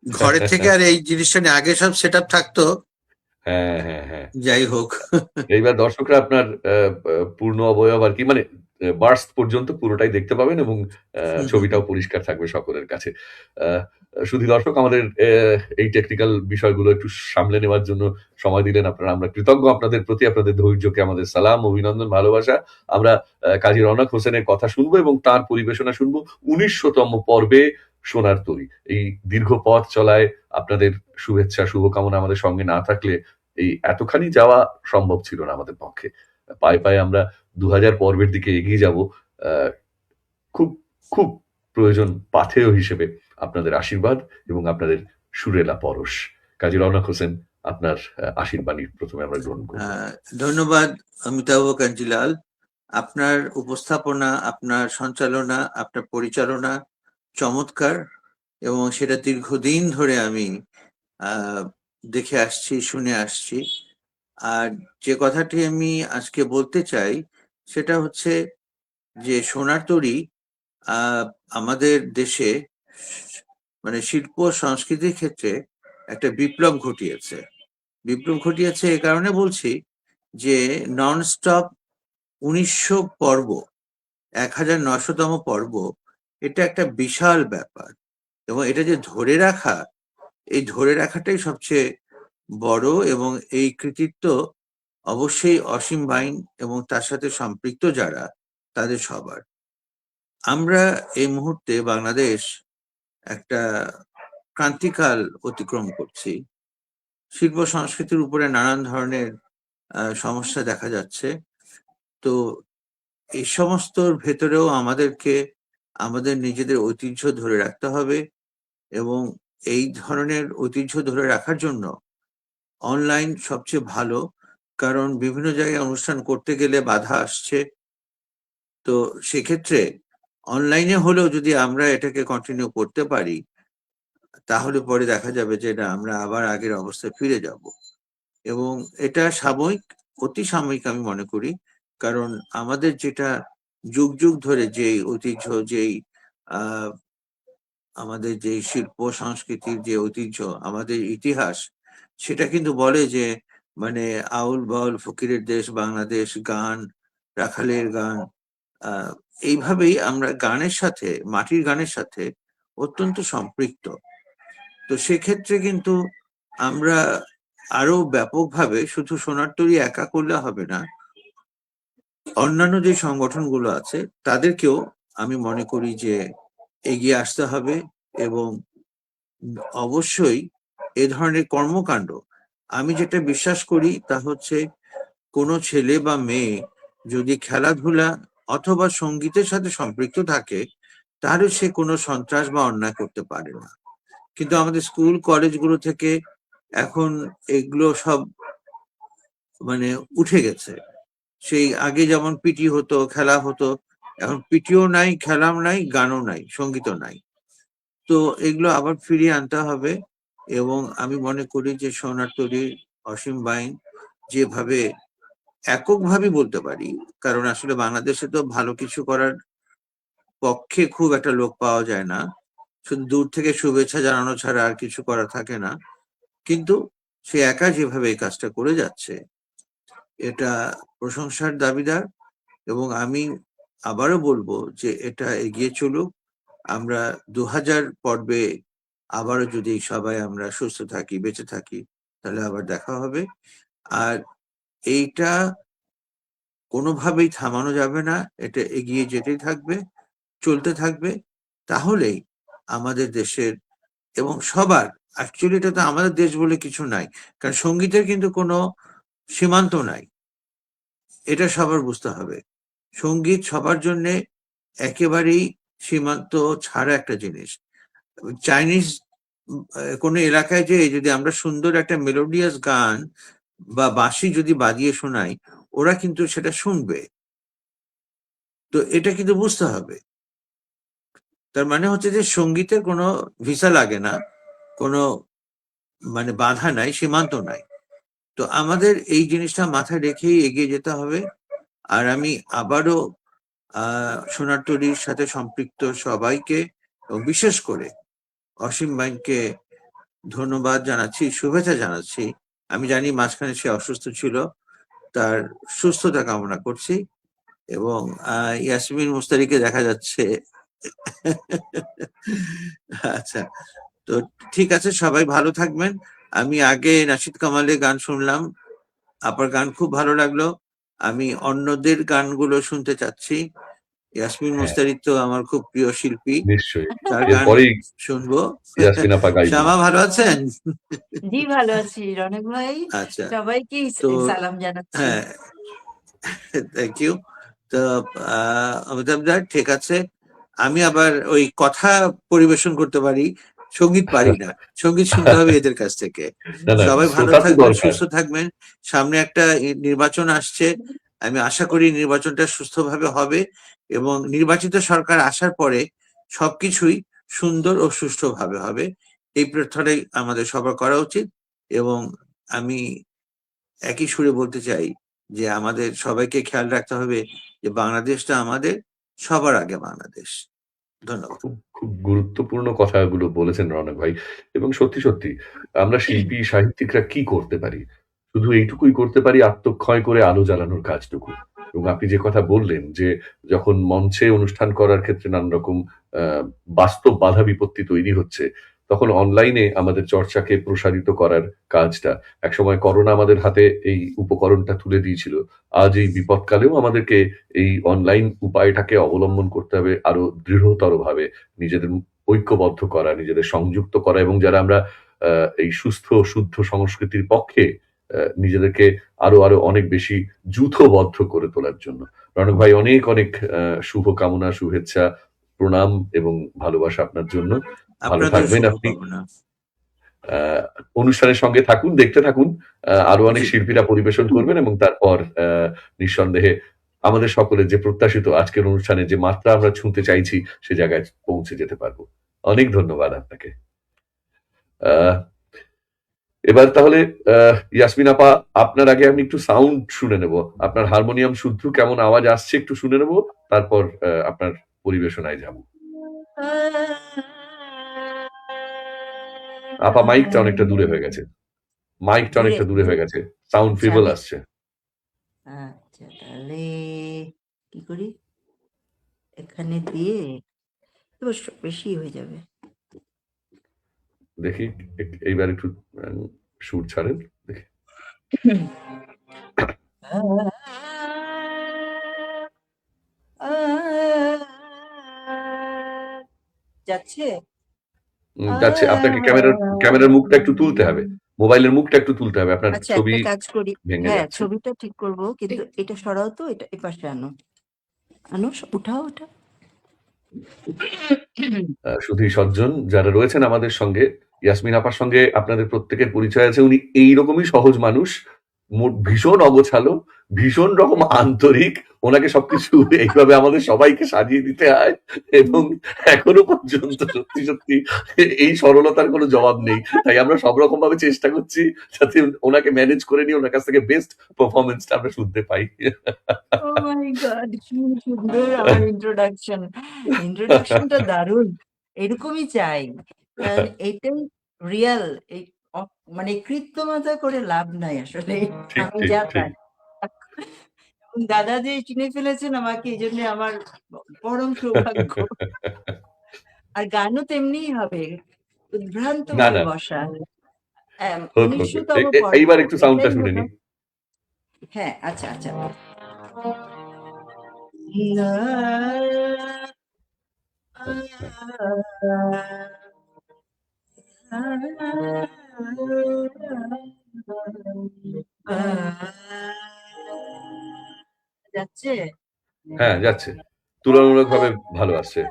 ঘরের থেকে আর এই জিনিসটা নিয়ে আগে সব সেট আপ থাকতো। হ্যাঁ, হ্যাঁ, হ্যাঁ। যাই হোক, এইবার দর্শকরা আপনার পূর্ণ অবয়ব আর কি মানে বার্স্ট পর্যন্ত পুরোটাই দেখতে পাবেন এবং ছবিটাও পরিষ্কার থাকবে সকলের কাছে। শুধু দর্শক আমাদের এই টেকনিক্যাল বিষয়গুলো একটু সামলে নেওয়ার জন্য সময় দিলেন আপনারা। আমরা কৃতজ্ঞ আপনাদের প্রতি, আপনাদের ধৈর্যকে আমাদের সালাম, অভিনন্দন, ভালোবাসা। আমরা কাজী রওনাক হোসেনের কথা শুনবো এবং তার পরিবেশনা শুনবো ১৯০০তম পর্বে সোনার তরী। এই দীর্ঘ পথ চলায় আপনাদের শুভেচ্ছা, শুভকামনা আমাদের সঙ্গে না থাকলে এই এতখানি যাওয়া সম্ভব ছিল না আমাদের পক্ষে। পায়ে, পায়ে আমরা ২০০০ পর্বের দিকে এগিয়ে যাব। আ খুব, খুব প্রয়োজন পাথেয় হিসেবে আপনাদের আশীর্বাদ এবং আপনাদের সুরেলা পরশ। কাজী রওনাক হোসেন, আপনার আশীর্বাণী ১ম এ আমরা গ্রহণ করব। ধন্যবাদ অমিতাভ কাঞ্জিলাল। আপনার উপস্থাপনা, আপনার সঞ্চালনা, আপনার পরিচালনা চমৎকার এবং সেটা দীর্ঘদিন ধরে আমি দেখে আসছি, শুনে আসছি। আর যে কথাটি আমি আজকে বলতে চাই সেটা হচ্ছে যে সোনার তরী আমাদের দেশে মানে শিল্প সংস্কৃতির ক্ষেত্রে একটা বিপ্লব ঘটিয়েছে। বিপ্লব ঘটিয়েছে এ কারণে বলছি যে ননস্টপ ১৯০০ পর্ব, ১৯০০তম পর্ব, এটা একটা বিশাল ব্যাপার এবং এটা যে ধরে রাখা, এই ধরে রাখাটাই সবচেয়ে বড় এবং এই কৃতিত্ব অবশ্যই অসীম বাইন এবং তার সাথে সম্পৃক্ত যারা তাদের সবার। আমরা এই মুহূর্তে বাংলাদেশ একটা ক্রান্তিকাল অতিক্রম করছি। শিল্প সংস্কৃতির উপরে নানান ধরনের সমস্যা দেখা যাচ্ছে। তো এই সমস্তর ভেতরেও আমাদেরকে আমাদের নিজেদের ঐতিহ্য ধরে রাখতে হবে এবং এই ধরনের ঐতিহ্য ধরে রাখার জন্য অনলাইন সবচেয়ে ভালো, কারণ বিভিন্ন জায়গায় অনুষ্ঠান করতে গেলে বাধা আসছে। তো সেক্ষেত্রে অনলাইনে হলেও যদি আমরা এটাকে কন্টিনিউ করতে পারি তাহলে পরে দেখা যাবে যে না, আমরা আবার আগের অবস্থায় ফিরে যাব এবং এটা সাময়িক, অতি সাময়িক আমি মনে করি। কারণ আমাদের যেটা যুগ যুগ ধরে যেই ঐতিহ্য, যেই আমাদের যে শিল্প সংস্কৃতির যে ঐতিহ্য, আমাদের ইতিহাস, সেটা কিন্তু বলে যে মানে আউল বাউল ফকিরের দেশ বাংলাদেশ, গান, রাখালের গান, এইভাবেই আমরা গানের সাথে, মাটির গানের সাথে অত্যন্ত সম্পৃক্ত। তো সেক্ষেত্রে কিন্তু আমরা আরো ব্যাপকভাবে শুধু সোনার তরী একা করলে হবে না, অন্যান্য যে সংগঠনগুলো আছে তাদেরকেও আমি মনে করি যে এগিয়ে আসতে হবে, এবং অবশ্যই এ ধরনের কর্মকাণ্ড, আমি যেটা বিশ্বাস করি তা হচ্ছে কোনো ছেলে বা মেয়ে যদি খেলাধুলা অথবা সঙ্গীতের সাথে সম্পৃক্ত থাকে তাহলে সে কোনো সন্ত্রাস বা অন্যায় করতে পারে না। কিন্তু আমাদের স্কুল কলেজগুলো থেকে এখন এগুলো সব মানে উঠে গেছে। সেই আগে যেমন পিটি হতো, খেলা হতো, এখন পিটিও নাই, খেলাও নাই, গানও নাই, সঙ্গীতও নাই। তো এগুলো আবার ফিরিয়ে আনতে হবে, এবং আমি মনে করি যে সোনার তরী, অসীম বাইন যেভাবে এককভাবে বলতে পারি, কারণ আসলে বাংলাদেশে তো ভালো কিছু করার পক্ষে খুব একটা লোক পাওয়া যায় না, শুধু দূর থেকে শুভেচ্ছা জানানো ছাড়া আর কিছু করা থাকে না, কিন্তু সে একা যেভাবে এই কাজটা করে যাচ্ছে এটা প্রশংসার দাবিদার। এবং আমি আবারও বলবো যে এটা এগিয়ে চলুক। আমরা 2000 পর্বে আবারও যদি সবাই আমরা সুস্থ থাকি, বেঁচে থাকি, তাহলে আবার দেখা হবে। আর এইটা কোনোভাবেই থামানো যাবে না, এটা এগিয়ে যেতেই থাকবে, চলতে থাকবে। তাহলেই আমাদের দেশের এবং সবার, অ্যাকচুয়ালি এটা তো আমাদের দেশ বলে কিছু নাই, কারণ সঙ্গীতের কিন্তু কোনো সীমান্ত নাই, এটা সবার বুঝতে হবে। সঙ্গীত সবার জন্য একেবারেই সীমান্ত ছাড়া একটা জিনিস। চাইনিজ কোনো এলাকায় যে যদি আমরা সুন্দর একটা মেলোডিয়াস গান বা বাঁশি যদি বাজিয়ে শোনাই, ওরা কিন্তু সেটা শুনবে। তো এটা কিন্তু বুঝতে হবে। তার মানে হচ্ছে যে সঙ্গীতের কোনো ভিসা লাগে না, কোনো মানে বাধা নাই, সীমান্ত নাই। তো আমাদের এই জিনিসটা মাথায় রেখেই এগিয়ে যেতে হবে। আর আমি আবারও সোনার তরীর সাথে সম্পৃক্ত সবাইকে এবং বিশেষ করে অসীম বাইনকে ধন্যবাদ জানাচ্ছি, শুভেচ্ছা জানাচ্ছি। আমি জানি মাঝখানে সে অসুস্থ ছিল, তার সুস্থতা কামনা করছি। এবং ইয়াসমিন মুস্তারিকে দেখা যাচ্ছে। আচ্ছা, তো ঠিক আছে, সবাই ভালো থাকবেন। আমি আগে নাশিদ কামালের গান শুনলাম, আপনার গান খুব ভালো লাগলো। আমি অন্যদের গানগুলো শুনতে চাচ্ছি। ইয়াসমিন হ্যাঁ, মুস্তারিক তো আমার খুব প্রিয় শিল্পী, নিশ্চয়ই। তার গান এরপরেই শুনবো। ইয়াসমিন আপা গাইবেন। শ্যামা ভালো আছেন? জি ভালো আছি রনেক ভাই, আচ্ছা, সবাইকে তো সালাম জানাচ্ছি। হ্যাঁ, থ্যাংক ইউ। তো অমিতাভ দা, ঠিক আছে, আমি আবার ওই কথা পরিবেশন করতে পারি, সঙ্গীত পারি না। সঙ্গীত শুনতে হবে এদের কাছ থেকে। না, না, সবাই ভালো শ্রোতা তো থাকবেন, দরকার। সুস্থ থাকবেন। সামনে একটা নির্বাচন আসছে, আমি আশা করি নির্বাচনটা সুস্থভাবে হবে, এবং নির্বাচিত সরকার আসার পরে সবকিছুই সুন্দর ও সুষ্ঠুভাবে হবে, এই প্রার্থনাই আমাদের সবার করা উচিত। এবং আমি একই সুরে বলতে চাই যে আমাদের সবাইকে খেয়াল রাখতে হবে যে বাংলাদেশটা আমাদের, সবার আগে বাংলাদেশ। ধন্যবাদ। খুব খুব গুরুত্বপূর্ণ কথাগুলো বলেছেন রনক ভাই। এবং সত্যি সত্যি আমরা শিল্পী সাহিত্যিকরা কি করতে পারি? শুধু এইটুকুই করতে পারি, আত্মক্ষয় করে আলো জ্বালানোর কাজটুকু। এবং আপনি যে কথা বললেন যে যখন মঞ্চে অনুষ্ঠান করার ক্ষেত্রে নানা রকম বাস্তব বাধা বিপত্তি তৈরি হচ্ছে, তখন অনলাইনে আমাদের চর্চাকে প্রসারিত করার কাজটা, একসময় করোনা আমাদের হাতে এই উপকরণটা তুলে দিয়েছিল। আজ এই বিপদকালেও আমাদেরকে এই অনলাইন উপায়টাকে অবলম্বন করতে হবে আরো দৃঢ়তরভাবে, নিজেদের ঐক্যবদ্ধ করা, নিজেদের সংযুক্ত করা, এবং যারা আমরা এই সুস্থ শুদ্ধ সংস্কৃতির পক্ষে নিজেদেরকে আরো আরো অনেক বেশি যূথবদ্ধ করে তোলার জন্য। রনক ভাই, অনেক অনেক শুভ কামনা, শুভেচ্ছা, প্রণাম এবং ভালোবাসা আপনার জন্য। ভালো আপনাদের থাকবেন আপনি। শুভকামনা। অনুষ্ঠানের সঙ্গে থাকুন, দেখতে থাকুন। আরো অনেক জি। শিল্পীরা পরিবেশন করবেন, এবং তারপর নিঃসন্দেহে আমাদের সকলের যে প্রত্যাশিত আজকের অনুষ্ঠানে যে মাত্রা আমরা ছুঁতে চাইছি সে জায়গায় পৌঁছে যেতে পারবো। অনেক ধন্যবাদ আপনাকে। এবার তাহলে ইয়াসমিন আপা, আপনার আগে আমি একটু সাউন্ড শুনে নেব। আপনার হারমোনিয়াম শুদ্ধ কেমন আওয়াজ আসছে একটু শুনে নেব, তারপর আপনার পরিবেশনায় যাব। আপা, মাইকটা অনেকটা দূরে হয়ে গেছে। মাইকটা অনেকটা দূরে হয়ে গেছে, সাউন্ড ফিবল আসছে। আচ্ছা, তাহলে কি করি? এখানে দিয়ে এবার বেশি হয়ে যাবে। দেখি এইবার একটু সুর ছাড়েন দেখি। যাচ্ছে? যাচ্ছে। আপনাকে ক্যামেরার মুখটা একটু তুলতে হবে, মোবাইলের মুখটা একটু তুলতে হবে, আপনার আচ্ছা, ছবি একটা কাজ করি। ভেঙে হ্যাঁ, যাচ্ছে। ছবিটা ঠিক করব, কিন্তু এটা সরাও তো, এটা এপাশে আনো। উঠাও ওটা। সুধী সজ্জন যারা রয়েছেন আমাদের সঙ্গে, ইয়াসমিন আপার সঙ্গে আপনাদের প্রত্যেকের পরিচয় আছে। উনি এইরকমই সহজ মানুষ, ভীষণ অগোছালো, ভীষণ রকম আন্তরিক। ওনাকে সবকিছু এইভাবে আমাদের সবাইকে সাজিয়ে দিতে হয়, এবং এখনো পর্যন্ত সত্যি সত্যি এই সরলতার কোনো জবাব নেই। তাই আমরা সব রকম ভাবে চেষ্টা করছি যাতে ওনাকে ম্যানেজ করে নিয়ে ওনার কাছ থেকে বেস্ট পারফরমেন্সটা আমরা শুনতে পাই। ও মাই গড, কি সুন্দর আমার ইন্ট্রোডাকশনটা দারুণ। এরকমই চাই, কারণ এটাই রিয়েল। এই মানে কৃত্রিমতা করে লাভ নাই আসলে। ঠিক আমি ঠিক যা ঠিক। চাই, দাদা যে চিনে ফেলেছেন আমাকে, এই জন্য আমার পরম সৌভাগ্য। আর গানও তেমনিই হবে, উদ্ভ্রান্ত না ভাবে না, বসা। হোক হোক। 1900তম পর্ব, এইবার একটু সাউন্ডটা এটাই শুনে হলো। নি। হ্যাঁ, আচ্ছা আচ্ছা। যাচ্ছে? হ্যাঁ, যাচ্ছে। তুলনামূলকভাবে ভালো আসছে।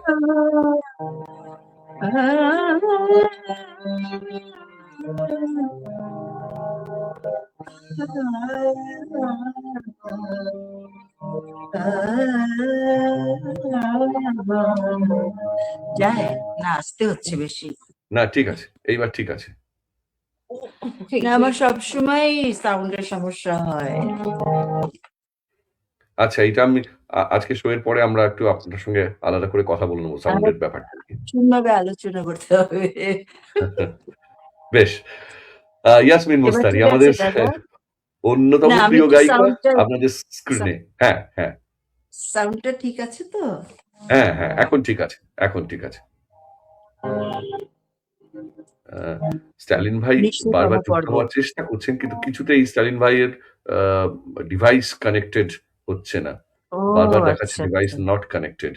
যায় না, আসতে হচ্ছে বেশি। না ঠিক আছে, এইবার ঠিক আছে। না, আমার সবসময় সাউন্ডের সমস্যা হয়। আচ্ছা, এটা আমি আজকে শো এর পরে আমরা একটু আপনার সঙ্গে আলাদা করে কথা বলে নেবো সাউন্ডের ব্যাপারটা নিয়ে। সুন্দরভাবে আলোচনা করতে হবে। বেশ। ইয়াসমিন এবার মুস্তারি ঠিক আছে আমাদের দাদা? অন্যতম না, আমি প্রিয় একটু গায়িকা আপনাদের স্ক্রিনে। হ্যাঁ, হ্যাঁ, সাউন্ডটা ঠিক আছে তো? হ্যাঁ, হ্যাঁ, এখন ঠিক আছে, এখন ঠিক আছে। স্ট্যালিন ভাই 19তম বারবার যুক্ত পর্ব। হওয়ার চেষ্টা করছেন, কিন্তু কিছুতেই স্ট্যালিন ভাইয়ের ডিভাইস কানেক্টেড হচ্ছে না। ও বারবার দেখাচ্ছে আচ্ছা ডিভাইস আচ্ছা। Not connected.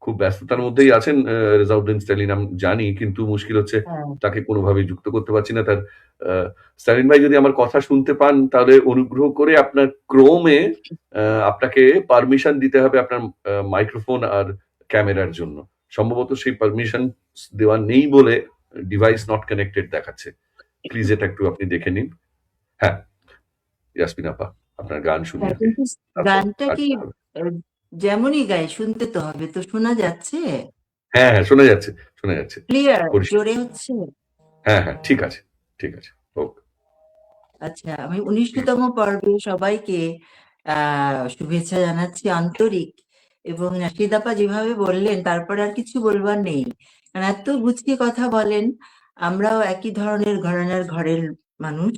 খুব ব্যস্ততার মধ্যেই আছেন রেজাউদ্দিন স্ট্যালিন, আমি জানি, কিন্তু মুশকিল হচ্ছে হ্যাঁ, তাকে কোনোভাবেই যুক্ত করতে পারছি না। তার স্ট্যালিন ভাই যদি আমার কথা শুনতে পান, তাহলে অনুগ্রহ করে আপনার ক্রোমে আপনাকে পারমিশন দিতে হবে আপনার মাইক্রোফোন আর ক্যামেরার জন্য। সম্ভবত সেই পারমিশন দেওয়া নেই বলে ডিভাইস নট কানেক্টেড দেখাচ্ছে। প্লিজ এটা একটু আপনি দেখে নিন। হ্যাঁ, ইয়াসমিন আপা, আপনার গান শুনি হ্যাঁ, আগে, কিন্তু তারপর গানটা আর কি কি হবে। যেমনই গাই শুনতে তো হবে, তো শোনা যাচ্ছে? হ্যাঁ হ্যাঁ, শোনা যাচ্ছে, শোনা যাচ্ছে ক্লিয়ার? পরিষ্কার। জোরে হচ্ছে? হ্যাঁ হ্যাঁ, ঠিক আছে, ঠিক আছে, হোক। আচ্ছা, আমি 19তম পর্বে সবাইকে শুভেচ্ছা জানাচ্ছি আন্তরিক। এবং নাশিদ আপা যেভাবে বললেন, তারপরে আর কিছু বলবার নেই, কারণ এত গুছিয়ে কথা বলেন। আমরাও একই ধরনের ঘরানার ঘরের মানুষ।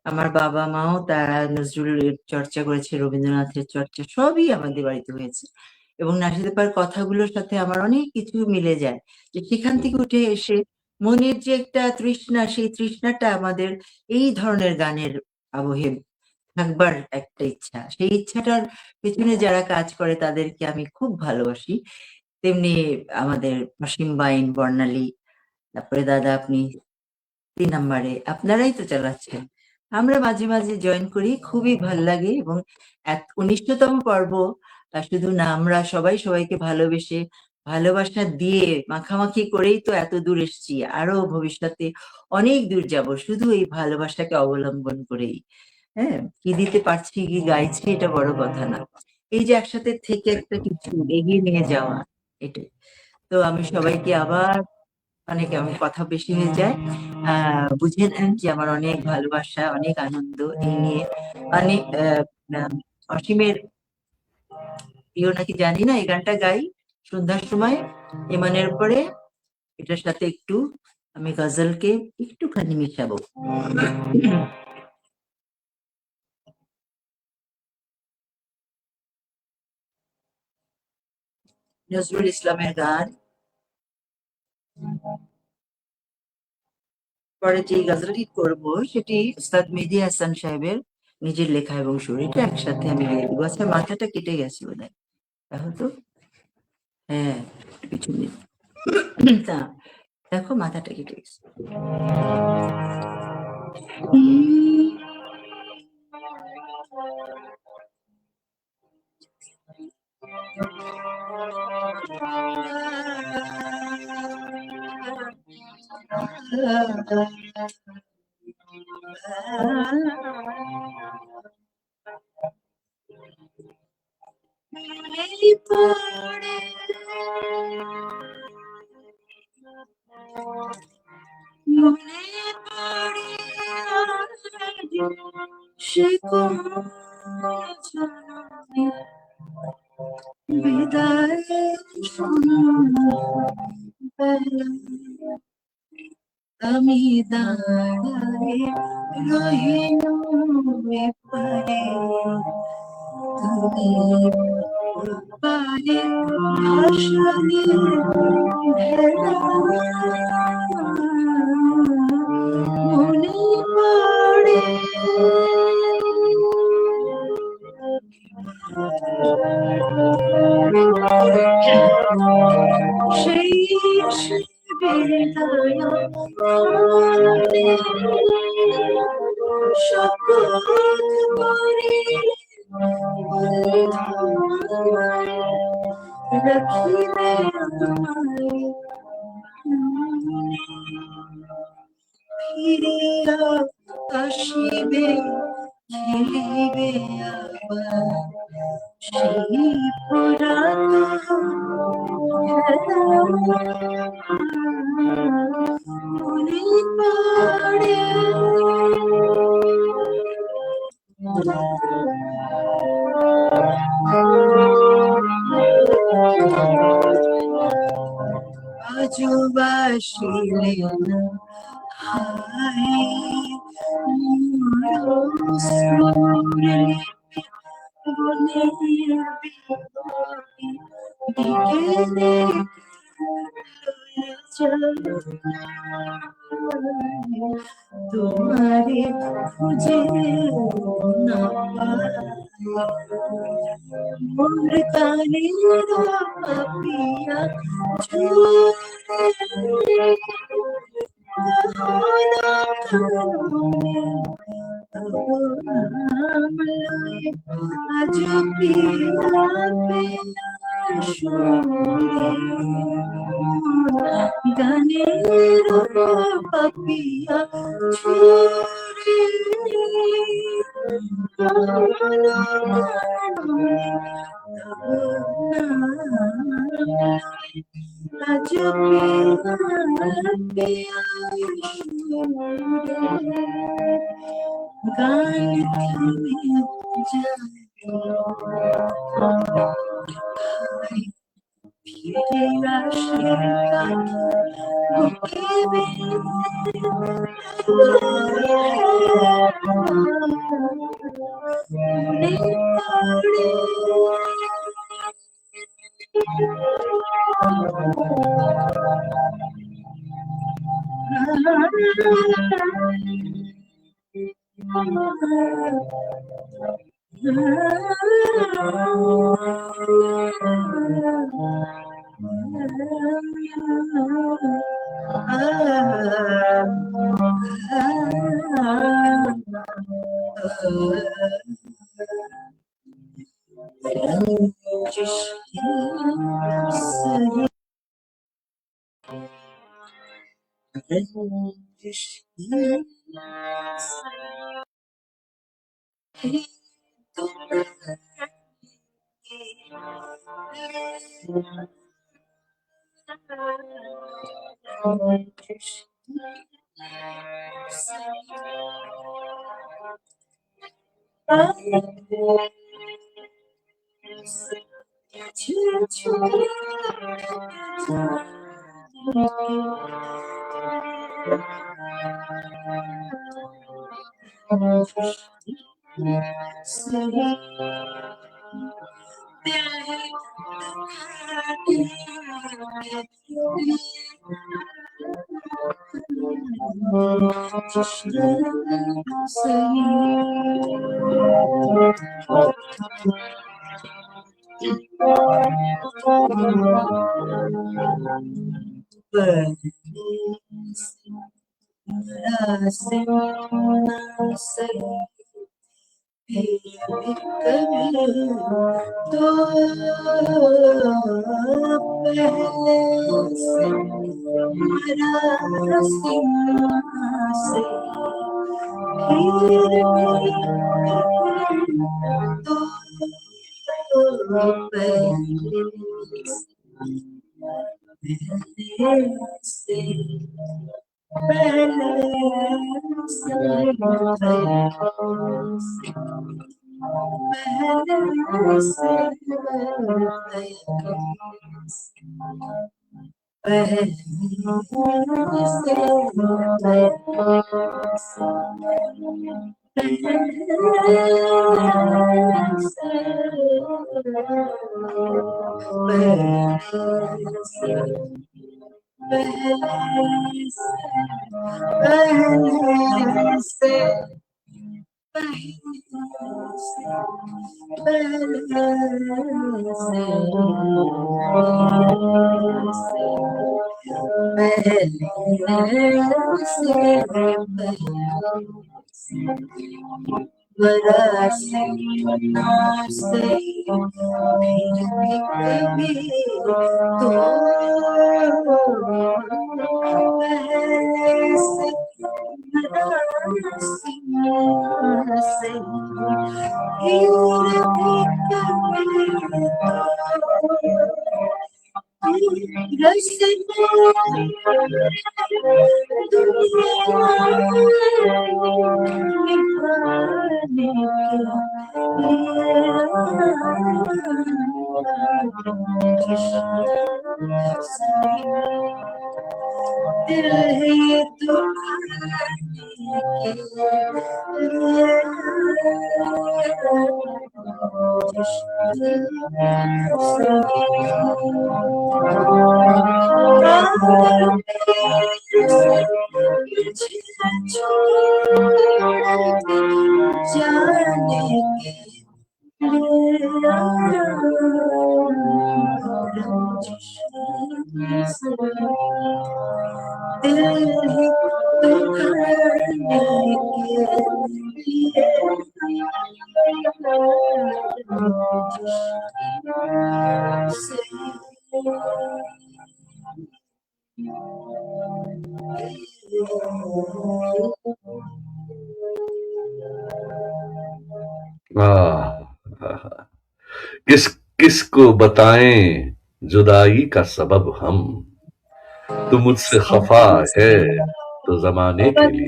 আমার বাবা মাও তারা নজরুলের চর্চা করেছে, রবীন্দ্রনাথের চর্চা সবই আমাদের বাড়িতে হয়েছে। এবং নাশিদ আপার কথাগুলোর সাথে আমার অনেক কিছু মিলে যায়, যে সেখান থেকে উঠে এসে মনের যে একটা তৃষ্ণা, সেই তৃষ্ণাটা আমাদের এই ধরনের গানের আবহে থাকবার একটা ইচ্ছা, সেই ইচ্ছাটার পেছনে যারা কাজ করে তাদেরকে আমি খুব ভালোবাসি। তেমনি আমাদের অসীম বাইন, বর্ণালী, তারপরে দাদা আপনি 3 নাম্বারে আপনারাই তো চালাচ্ছেন। আমরা মাঝে মাঝে জয়েন করি, খুবই ভাল লাগে। এবং 19তম পর্ব শুধু না, আমরা সবাই সবাইকে ভালোবেসে, ভালোবাসা দিয়ে মাখামাখি করেই তো এত দূর এসেছি। আরো ভবিষ্যতে অনেক দূর যাব, শুধু এই ভালোবাসাকে অবলম্বন করেই। হ্যাঁ, কি দিতে পারছি, কি গাইছি, এটা বড় কথা না, এই যে একসাথে থেকে একটা একদম। কিছু এগিয়ে নিয়ে যাওয়া, এটাই। তো আমি সবাইকে আবার, মানে কেমন কথা বেশি হয়ে যায়, বুঝে নেন যে আমার অনেক ভালোবাসা, অনেক আনন্দ এই নিয়ে। মানে অসীমের প্রিয় নাকি জানি না, এই গানটা গাই সন্ধ্যার সময় ইমানের পরে, এটার সাথে একটু আমি গজলকে একটুখানি মিশাবো। নজরুল ইসলামের গান। পরে যে গজলটি করব সেটি উস্তাদ মেহেদী হাসান সাহেবের নিজের লেখা এবং সুর। এটা একসাথে আমি গেয়ে দিব। আচ্ছা, মাথাটা কেটে গেছে বোধহয়, দেখো তো। হ্যাঁ, পিছনে তা দেখো, মাথাটা কেটে গেছে। বিদায় আমি দাঁড়াই রহিল পারে, তুমি পারে ভাসালে ভেলা, মনে পড়ে সেই বিদায় শপথ করি রাখিবে আমায়, ফিরিয়া আসিবে খেলিবে আবার সেই পুরাতন মনে পড়ে। আজও বাসিলে না হায় তোমারে খুঁজে না মোর কানের পাপিয়া ঝরে আজ পিয়া গানের পাপিয়া ঝরে আজ পিয়া গান থেমে যায়, ফিরে আসে গান বুকে মনে পড়ে। किस किस को बताएं जुदाई का सबब हम, तू मुझसे खफा है तो जमाने के लिए।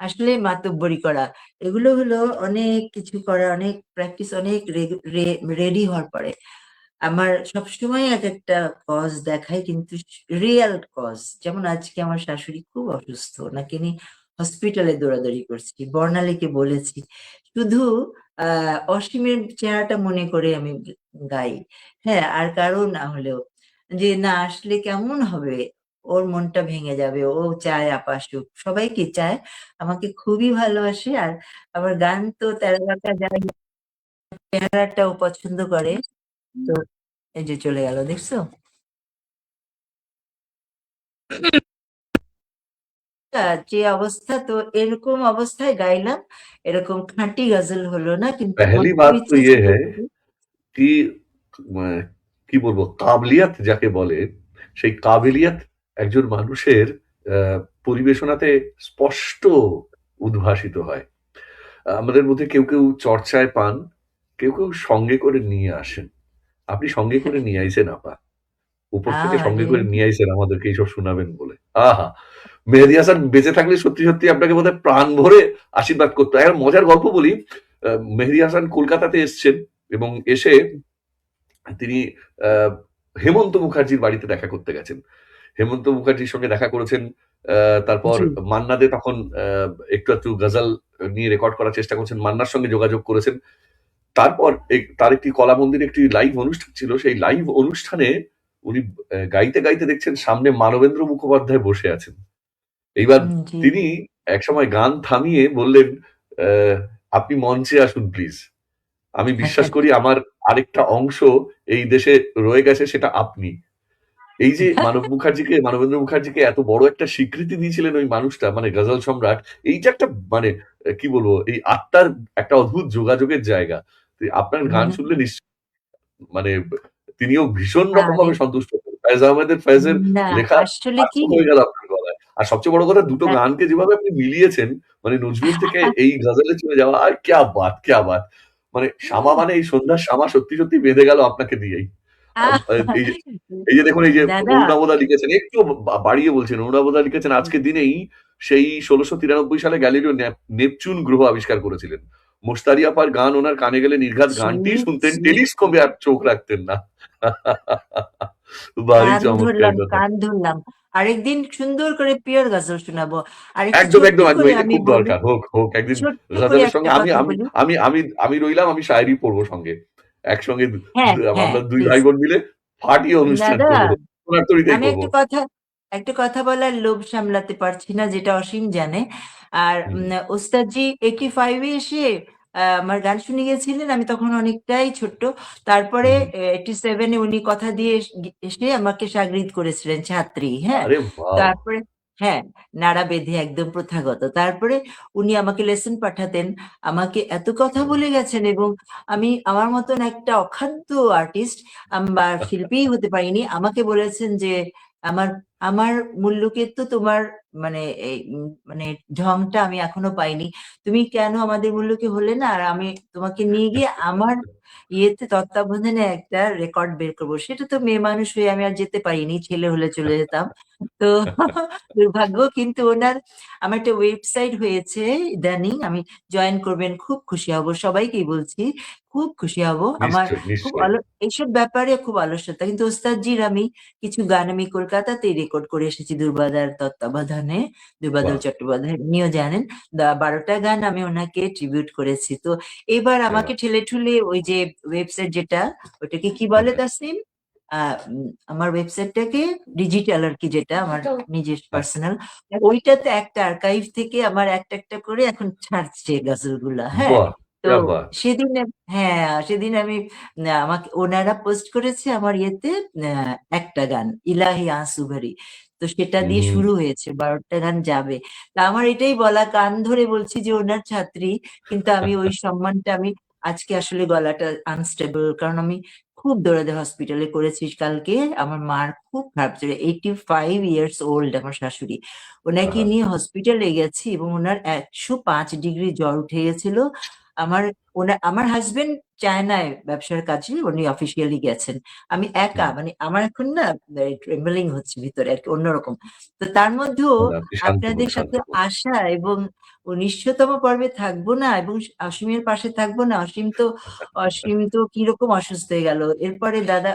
আসলে মাতব্বরি করা এগুলো হলো অনেক কিছু করা, অনেক প্র্যাকটিস, অনেক রেডি হওয়ার পরে আমার সবসময় এক একটা কজ দেখায়, কিন্তু রিয়েল কজ। যেমন আজকে আমার শাশুড়ি খুব অসুস্থ, ওনাকে নিয়ে হসপিটালে দৌড়াদৌড়ি করছি, বর্ণালীকে বলেছি, শুধু অসীমের চেহারাটা মনে করে আমি গাই। হ্যাঁ, আর কারো না হলেও যে না আসলে কেমন হবে, ওর মনটা ভেঙে যাবে, ও চায় আপা আসুক, সবাইকে চায়, আমাকে খুবই ভালোবাসে। আর আবার গান তো তেরা বাঁকা যায়, চেহারাটাও পছন্দ করে। তো এই যে চলে গেল, দেখছো? যে অবস্থা, তো এরকম অবস্থায় গাইলাম, এরকম খাঁটি গজল হলো না, কিন্তু पहली বড্ড बात तो ইচ্ছে ये ছিল। है कि কি বলবো, কাবলিয়াত যাকে বলে, সেই কাবিলিয়াত একজন মানুষের পরিবেশনাতে স্পষ্ট উদ্ভাসিত হয়। আমাদের মধ্যে কেউ কেউ চর্চায় পান, কেউ কেউ সঙ্গে করে নিয়ে আসেন। আপনি সঙ্গে করে নিয়ে আইছেন আপা, উপর থেকে সঙ্গে আরে করে নিয়ে আইছেন আমাদেরকে এইসব শোনাবেন বলে। আহা, মেহেদী হাসান বেঁচে থাকলে সত্যি সত্যি আপনাকে বোধহয় প্রাণ ভরে আশীর্বাদ করতো। একটা মজার গল্প বলি। মেহেদী হাসান কলকাতাতে এসছেন এবং এসে তিনি আহ, হেমন্ত মুখার্জির বাড়িতে দেখা করতে গেছেন। হেমন্ত মুখার্জির সঙ্গে দেখা করেছেন। তারপর জি, মান্না দে তখন একটু একটু গজল নিয়ে রেকর্ড করার চেষ্টা করছেন, মান্নার সঙ্গে যোগাযোগ করেছেন। তারপর তার একটি কলা মন্দিরে একটি লাইভ অনুষ্ঠান ছিল, সেই লাইভ অনুষ্ঠানে উনি গাইতে গাইতে দেখছেন সামনে মানবেন্দ্র মুখোপাধ্যায় বসে আছেন। এইবার জি। তিনি একসময় গান থামিয়ে বললেন, আহ, আপনি মঞ্চে আসুন প্লিজ, আমি বিশ্বাস করি আমার আরেকটা অংশ এই দেশে রয়ে গেছে, সেটা আপনি। এই যে মানবেন্দ্র মুখার্জিকে এত বড় একটা স্বীকৃতি দিয়েছিলেন ওই মানুষটা, মানে গজল সম্রাট। এই যে একটা মানে কি বলবো, এই আত্মার একটা অদ্ভুত যোগাযোগের জায়গা। তো আপনার গান শুনলে নিশ্চয় মানে তিনিও ভীষণ রকম আরে ভাবে সন্তুষ্ট হবেন। ফয়েজ আহমেদের ফয়েজের না, লেখা আসলে কি, সার্থক হয়ে গেল আপনার গলায়। আর সবচেয়ে বড় কথা, দুটো গানকে যেভাবে আপনি মিলিয়েছেন, মানে নজরুল থেকে এই গজলে চলে যাওয়া, আর ক্যা বাত ক্যা বাত। মানে শামা, মানে এই সন্ধ্যার শামা সত্যি সত্যি বেঁধে গেল আপনাকে দিয়েই। এই যে এই যে দেখুন, এই যে দাদা, অরুণাবোদা লিখেছেন, একটু বাড়িয়ে বলছেন, অরুণাবোদা লিখেছেন আজকের দিনেই সেই 1693 সালে গ্যালিলিও নেপচুন গ্রহ আবিষ্কার করেছিলেন। মোস্তারিয়াপার গান ওনার কানে গেলে নির্ঘাত ছি গানটি শুনতেন, ছি, টেলিস্কোপে আর চোখ রাখতেন না। ভারী কান চমৎকার ধরলাম, কথা। কান ধরলাম। আরেকদিন সুন্দর করে পিওর গজল শোনাবো। আর একটু একদম ছোট্ট একদম একদম, করে এটা আমি খুব বলি, দরকার। হোক হোক একদিন ছোট্ট করে গজলের একটা সঙ্গে আমি কথা আমি বলি। আমি আমি আমি রইলাম, আমি শায়েরি পড়বো সঙ্গে একসঙ্গে। হ্যাঁ, হ্যাঁ, আমরা দুই প্লিজ। ভাই বোন মিলে ফাটিয়ে অনুষ্ঠান দাদা, করবো, সোনার তরীতেই আমি করবো। একটা কথা বলার লোভ সামলাতে পারছি না, যেটা অসীম জানে। আর হুম, ওস্তাদজি 85-এ এসে আমার গান শুনে গেছিলেন, আমি তখন অনেকটাই ছোট্ট। তারপরে হুম, হুম। 87-এ উনি কথা দিয়ে এসে আমাকে শাগরিদ করেছিলেন, ছাত্রী। হ্যাঁ, আরে বাহ! তারপরে হ্যাঁ, নাড়া বেঁধে একদম প্রথাগত। তারপরে উনি আমাকে লেসন পাঠাতেন, আমাকে এত কথা বলে গেছেন, এবং আমি আমার মতন একটা অখাদ্য আর্টিস্ট বা শিল্পীই হতে পারিনি। আমাকে বলেছেন যে আমার আমার মূল্যকে তো তোমার মানে এই মানে ঢংটা আমি এখনো পাইনি, তুমি কেন আমাদের মূল্যকে হলে না, আর আমি তোমাকে নিয়ে গিয়ে আমার ইয়েতে তত্ত্বাবধানে একটা রেকর্ড বের করবো। সেটা তো মেয়ে মানুষ হয়ে আমি আর যেতে পারিনি, ছেলে হলে চলে যেতাম। তো দুর্ভাগ্য। কিন্তু আমার একটা ওয়েবসাইট হয়েছে ইদানিং, আমি জয়েন করবেন, খুব খুশি হব, সবাইকেই বলছি, খুব খুশি হব। আমার নিশ্চয়ই, খুব নিশ্চয়ই। এইসব ব্যাপারে খুব অলসতা, কিন্তু ওস্তাদজির আমি কিছু গান আমি কলকাতাতেই রেকর্ড করে এসেছি দুর্বাদার তত্ত্বাবধানে, দুর্বাদল বাহ! চট্টোপাধ্যায়, আপনিও জানেন। 12টা গান আমি ওনাকে ট্রিবিউট করেছি। তো এবার আমাকে ঠেলে ঠুলে ওই যে ওয়েবসাইট, যেটা ওটাকে কি বলে হ্যাঁ, তাসনিম, আমার ওয়েবসাইটটাকে ডিজিটাল আর কি, যেটা আমার নিজের হ্যাঁ। পার্সোনাল, ওইটাতে একটা আর্কাইভ থেকে আমার একটা একটা করে এখন ছাড়ছে গজলগুলা। হ্যাঁ, বাহ! তো क्या बात সেদিন সেদিন আমি আমাকে ওনারা পোস্ট করেছে আমার ইয়েতে একটা গান ইলাহি আঁসু ভরি, তো সেটা দিয়ে हम्म, শুরু হয়েছে, 12টা গান যাবে। তা আমার এটাই বলা, কান ধরে বলছি যে ওনার ছাত্রী, কিন্তু আমি ওই সম্মানটা আমি আজকে আসলে গলাটা আনস্টেবল, কারণ আমি খুব দৌড়াদৌড়ি হসপিটালে করেছি কালকে। আমার মার খুব খারাপ ছিল, 85 ইয়ার্স ওল্ড আমার শাশুড়ি, ওনাকে हाँ, নিয়ে হসপিটালে গেছি এবং ওনার 105 ডিগ্রি জ্বর উঠে গেছিল। আমার আমার হাজবেন্ড চায়নায় ব্যবসার কাজে, উনি অফিসিয়ালি গেছেন, আমি একা, हम्म, মানে আমার এখন না ট্রেম্বলিং হচ্ছে ভিতরে আর কি অন্যরকম। তো তার মধ্যেও মানে আপনি শান্ত হন, আপনাদের শান্ত সাথে হন। আসা এবং 1900তম পর্বে থাকবো না এবং অসীমের পাশে থাকবো না, অসীম তো কিরকম অসুস্থ হয়ে গেল, এরপরে দাদা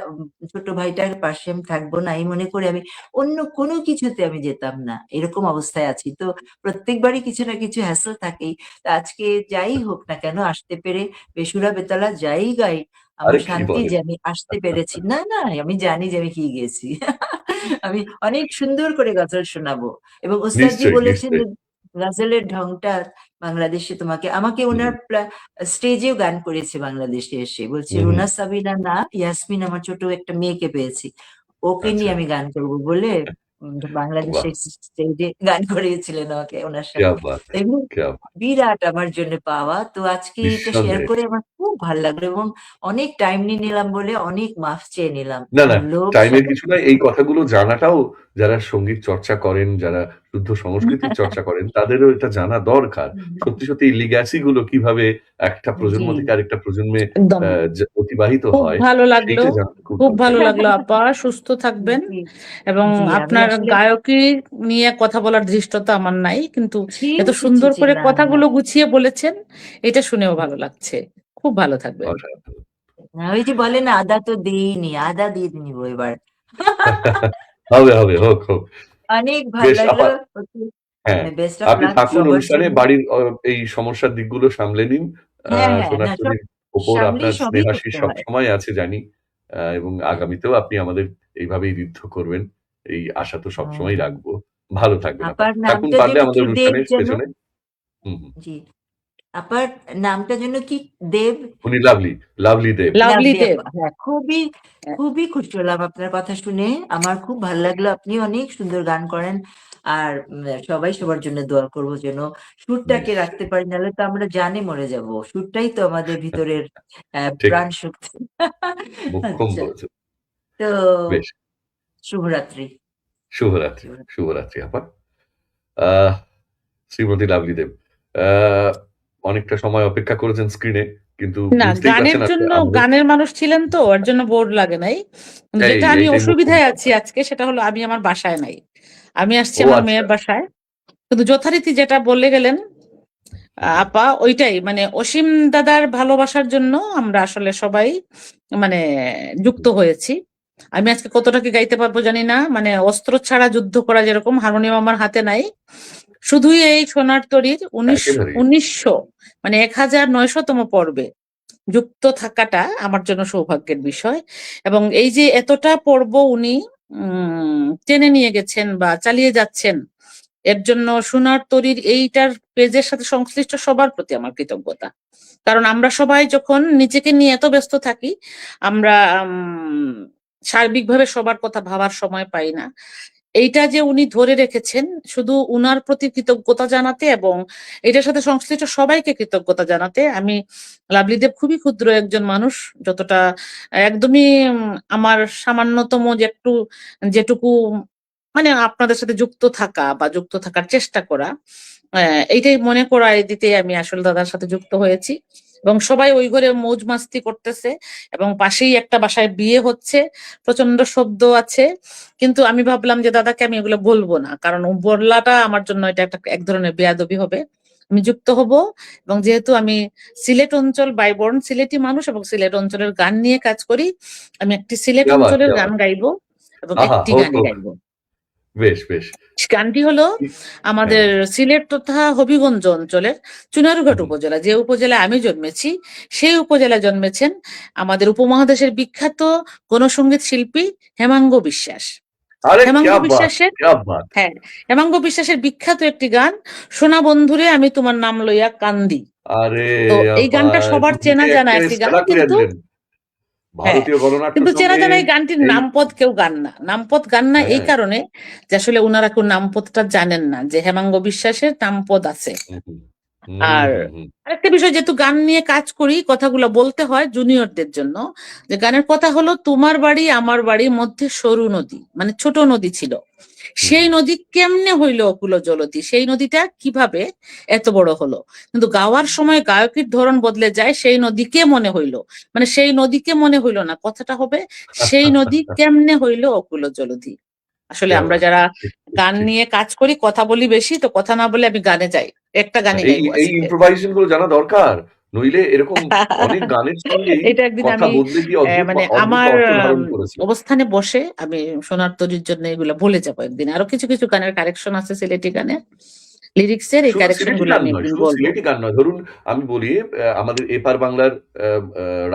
ছোট ভাইটার পাশে আমি থাকবো না এই মনে করে আমি অন্য কোনো কিছুতে আমি যেতাম না, এরকম অবস্থায় আছি। তো প্রত্যেকবারই কিছু না কিছু হ্যাসেল থাকেই। তা আজকে যাই হোক না কেন আসতে পেরে, বেসুরা বেতালা যাই গাই, আমার আরে কি শান্তি বলেন? যে আমি আসতে পেরেছি। না না, আমি জানি যে আমি কি গেছি। আমি অনেক সুন্দর করে গজল শোনাবো, এবং ওস্তাদজি নিশ্চয়ই, বলেছেন নিশ্চয়ই। যে গজলের ঢংটা বাংলাদেশে আমাকে হুম, ওনার স্টেজেও গান করেছে বাংলাদেশে এসে, বলছে হুম, হুম, রুনা সাবিনা না ইয়াসমিন, আমার ছোট একটা মেয়েকে পেয়েছি, ওকে আচ্ছা, নিয়ে আমি গান করবো বলে বাহ! বাংলাদেশের স্টেজে গান করিয়েছিলেন আমাকে ওনার क्या সাথে। बात তো है! এগুলো क्या बात বিরাট আমার জন্য পাওয়া। তো আজকে এটা শেয়ার নিঃসন্দেহে। করে আমার খুব ভালো লাগলো, এবং অনেক টাইম নিয়ে নিলাম বলে অনেক মাফ চেয়ে নিলাম, না, না, কারণ লোভ টাইমের স্বভাব। কিছু নাই। এই কথাগুলো জানাটাও যারা সংগীত চর্চা করেন, যারা শুদ্ধ সংস্কৃতির চর্চা করেন, তাদেরও এটা জানা দরকার। সত্যি, সত্যি এই লিগ্যাসি গুলো কিভাবে একটা প্রজন্ম জি থেকে আরেকটা প্রজন্মে একদম অতিবাহিত খুব হয়, ভালো লাগলো, সেইটা জানতে খুব খুব ভালো ভালো লাগে। লাগলো আপা, সুস্থ থাকবেন। জি এবং জি আমি আপনার আসলে গায়কী নিয়ে কথা বলার ধৃষ্টতা আমার নাই, কিন্তু ছি এত ছি ছি সুন্দর ছি করে না না কথাগুলো গুছিয়ে বলেছেন, এটা শুনেও ভালো লাগছে। খুব ভালো থাকবেন। অসাধারণ। না, ওই যে বলে না আদা তো দেইনি, আদা দিয়ে নিবো এবার। হবে, হবে, হোক, হোক। অনেক ভালো বেশ লাগলো। আপা হ্যাঁ, বেস্ট অফ আপনি লাক থাকুন সবার অনুষ্ঠানে, জন্য। বাড়ির এই সমস্যার দিকগুলো সামলে নিন। হ্যাঁ না, সব সোনারতরীর ওপর সামলেই আপনার সবই স্নেহাশিস করতে হয়। সবসময় আছে জানি। এবং আগামীতেও আপনি আমাদের এইভাবেই ঋদ্ধ করবেন। এই আশা তো সবসময় হুম। রাখবো। ভালো থাকবেন আপা। আপার থাকুন নামটা পারলে যেন কি, আমাদের দেব অনুষ্ঠানের যেন? পেছনে। হুম, হুম। জি, আপার নামটা যেন কি? দেব? উনি লাভলি, লাভলি দেব। লাভলি লাভলি দেব। আপা, হ্যাঁ খুবই খুবই খুশি হলাম আপনার কথা শুনে, আমার খুব ভালো লাগলো, আপনি অনেক সুন্দর গান করেন। আর সবাই সবার জন্য দোয়া করবো যেন সুরটাকে রাখতে নিশ্চয়ই। পারি, নাহলে তো আমরা জানে মরে যাব, সুরটাই তো আমাদের ভিতরের ঠিক, প্রাণ শক্তি। মোক্ষম আচ্ছা, বলেছেন। তো বেশ, শুভরাত্রি। শুভরাত্রি, শুভরাত্রি। শুভরাত্রি আপা। আ শ্রীমতী লাভলি দেব। আ অনেকটা সময় অপেক্ষা করেছেন স্ক্রিনে। কিন্তু না, বুঝতেই গানের পারছেন আসলে জন্য, আমাদের গানের মানুষ ছিলেন তো ওর জন্য বোর্ড লাগে নাই। কিন্তু যেটা আমি এইটাই মোক্ষম অসুবিধায় আছি কথা। আজকে সেটা হলো আমি আমার বাসায় নাই, আমি আসছি ও আমার আচ্ছা। মেয়ের বাসায়। কিন্তু যথারীতি যেটা বলে গেলেন আপা, ওইটাই মানে অসীম দাদার ভালোবাসার জন্য আমরা আসলে সবাই মানে যুক্ত হয়েছি। আমি আজকে কতটা কি গাইতে পারবো জানি না, মানে অস্ত্র ছাড়া যুদ্ধ করা যেরকম, হারমোনিয়াম আমার হাতে নাই, শুধুই এই সোনার তরীর একেবারেই। 1900 মানে 1900তম পর্বে যুক্ত থাকাটা আমার জন্য সৌভাগ্যের বিষয়। এবং এই যে এতটা পর্ব উনি টেনে নিয়ে গেছেন বা চালিয়ে যাচ্ছেন, এর জন্য সোনার তরীর এইটার পেজের সাথে সংশ্লিষ্ট সবার প্রতি আমার কৃতজ্ঞতা। কারণ আমরা সবাই যখন নিজেকে নিয়ে এত ব্যস্ত থাকি, আমরা সার্বিকভাবে সবার কথা ভাবার সময় পাই না। এইটা যে উনি ধরে রেখেছেন, শুধু উনার প্রতি কৃতজ্ঞতা জানাতে এবং এটার সাথে সংশ্লিষ্ট সবাইকে কৃতজ্ঞতা জানাতে। আমি লাভলি দেব খুবই ক্ষুদ্র একজন মানুষ, যতটা একদমই আমার সামান্যতম যে একটু যেটুকু মানে আপনাদের সাথে যুক্ত থাকা বা যুক্ত থাকার চেষ্টা করা, এইটাই মনে করায় দিতে আমি আসলে দাদার সাথে যুক্ত হয়েছি। এবং সবাই ওই ঘরে মৌজ মাস্তি করতেছে এবং পাশেই একটা বাসায় বিয়ে হচ্ছে, প্রচন্ড শব্দ আছে। কিন্তু আমি ভাবলাম যে দাদাকে আমি এগুলো বলবো না, কারণ বলাটা আমার জন্য এটা একটা এক ধরনের বেয়াদবি হবে। আমি যুক্ত হব, এবং যেহেতু আমি সিলেট অঞ্চল বাইবর্ন সিলেটি মানুষ এবং সিলেট অঞ্চলের গান নিয়ে কাজ করি, আমি একটি সিলেট क्या बात, অঞ্চলের क्या গান बात। গাইবো এবং আহা! একটি হোক, গানই হোক। গাইবো। বেশ, বেশ। গানটি হলো হ্যাঁ। আমাদের সিলেট তথা হবিগঞ্জ অঞ্চলের চুনারুঘাট হুম, উপজেলা, যে উপজেলায় আমি জন্মেছি, সেই উপজেলায় জন্মেছেন আমাদের উপমহাদেশের বিখ্যাত গণসংগীত শিল্পী হেমাঙ্গ বিশ্বাস। আরে হেমাঙ্গ ক্যা বাত, বিশ্বাসের, ক্যা বাত। হ্যাঁ, হেমাঙ্গ বিশ্বাসের বিখ্যাত একটি গান, সোনা বন্ধুরে আমি তোমার নাম লইয়া কান্দি। আরে তো এই গানটা সবার চেনা জানা একেবারে একটি গান, সেরা করে কিন্তু দিলেন। হ্যাঁ, ভারতীয় গণনাট্য কিন্তু চেনা সঙ্গে জানা এই গানটির এই নামপদ কেউ গান না। নামপদ গান না এই হ্যাঁ, কারণে যে আসলে ওনারা কেউ নামপদটা জানেন না, যে হেমাঙ্গ বিশ্বাসের নামপদ আছে। হুম, হুম, আর হুম, হুম, আরেকটা বিষয়, যেহেতু গান নিয়ে কাজ করি, কথাগুলো বলতে হয় জুনিয়রদের জন্য। যে গানের কথা হলো, তোমার বাড়ি আমার বাড়ির মধ্যে সরু নদী, মানে ছোট নদী ছিল, হুম, সেই নদী কেমনে হইলো অকুল জলধি, সেই নদীটা কিভাবে এত বড় হলো। কিন্তু গাওয়ার সময় গায়কের ধরন বদলে যায়, সেই নদীকে মনে হইলো, মানে সেই নদীকে মনে হইলো না, কথাটা হবে সেই নদী কেমনে হইলো অকুল জলধি। আসলে ক্যা আমরা বাত। যারা ঠিক, ঠিক, গান ঠিক। নিয়ে কাজ করি, কথা বলি বেশি, তো কথা না বলে আমি গানে যাই, একটা গানই এই গাইবো এই আজকে। ইম্প্রোভাইজেশন গুলো জানা দরকার, নইলে এরকম অনেক গানের সঙ্গেই এটা একদিন কথা আমি বদলে গিয়ে অদ্ভুত মানে অদ্ভুত আমার অর্থ ধারণ করেছে। অবস্থানে বসে আমি সোনার তরীর জন্য এগুলো বলে যাবো একদিন। আরো কিছু কিছু গানের কারেকশন আছে সিলেটি গানে, লিরিক্সের এই শুধু কারেকশন সিলেটি গুলো গান আমি নয়, একদিন শুধু বলবো। সিলেটি গান নয়। ধরুন আমি বলি, আমাদের এপার বাংলার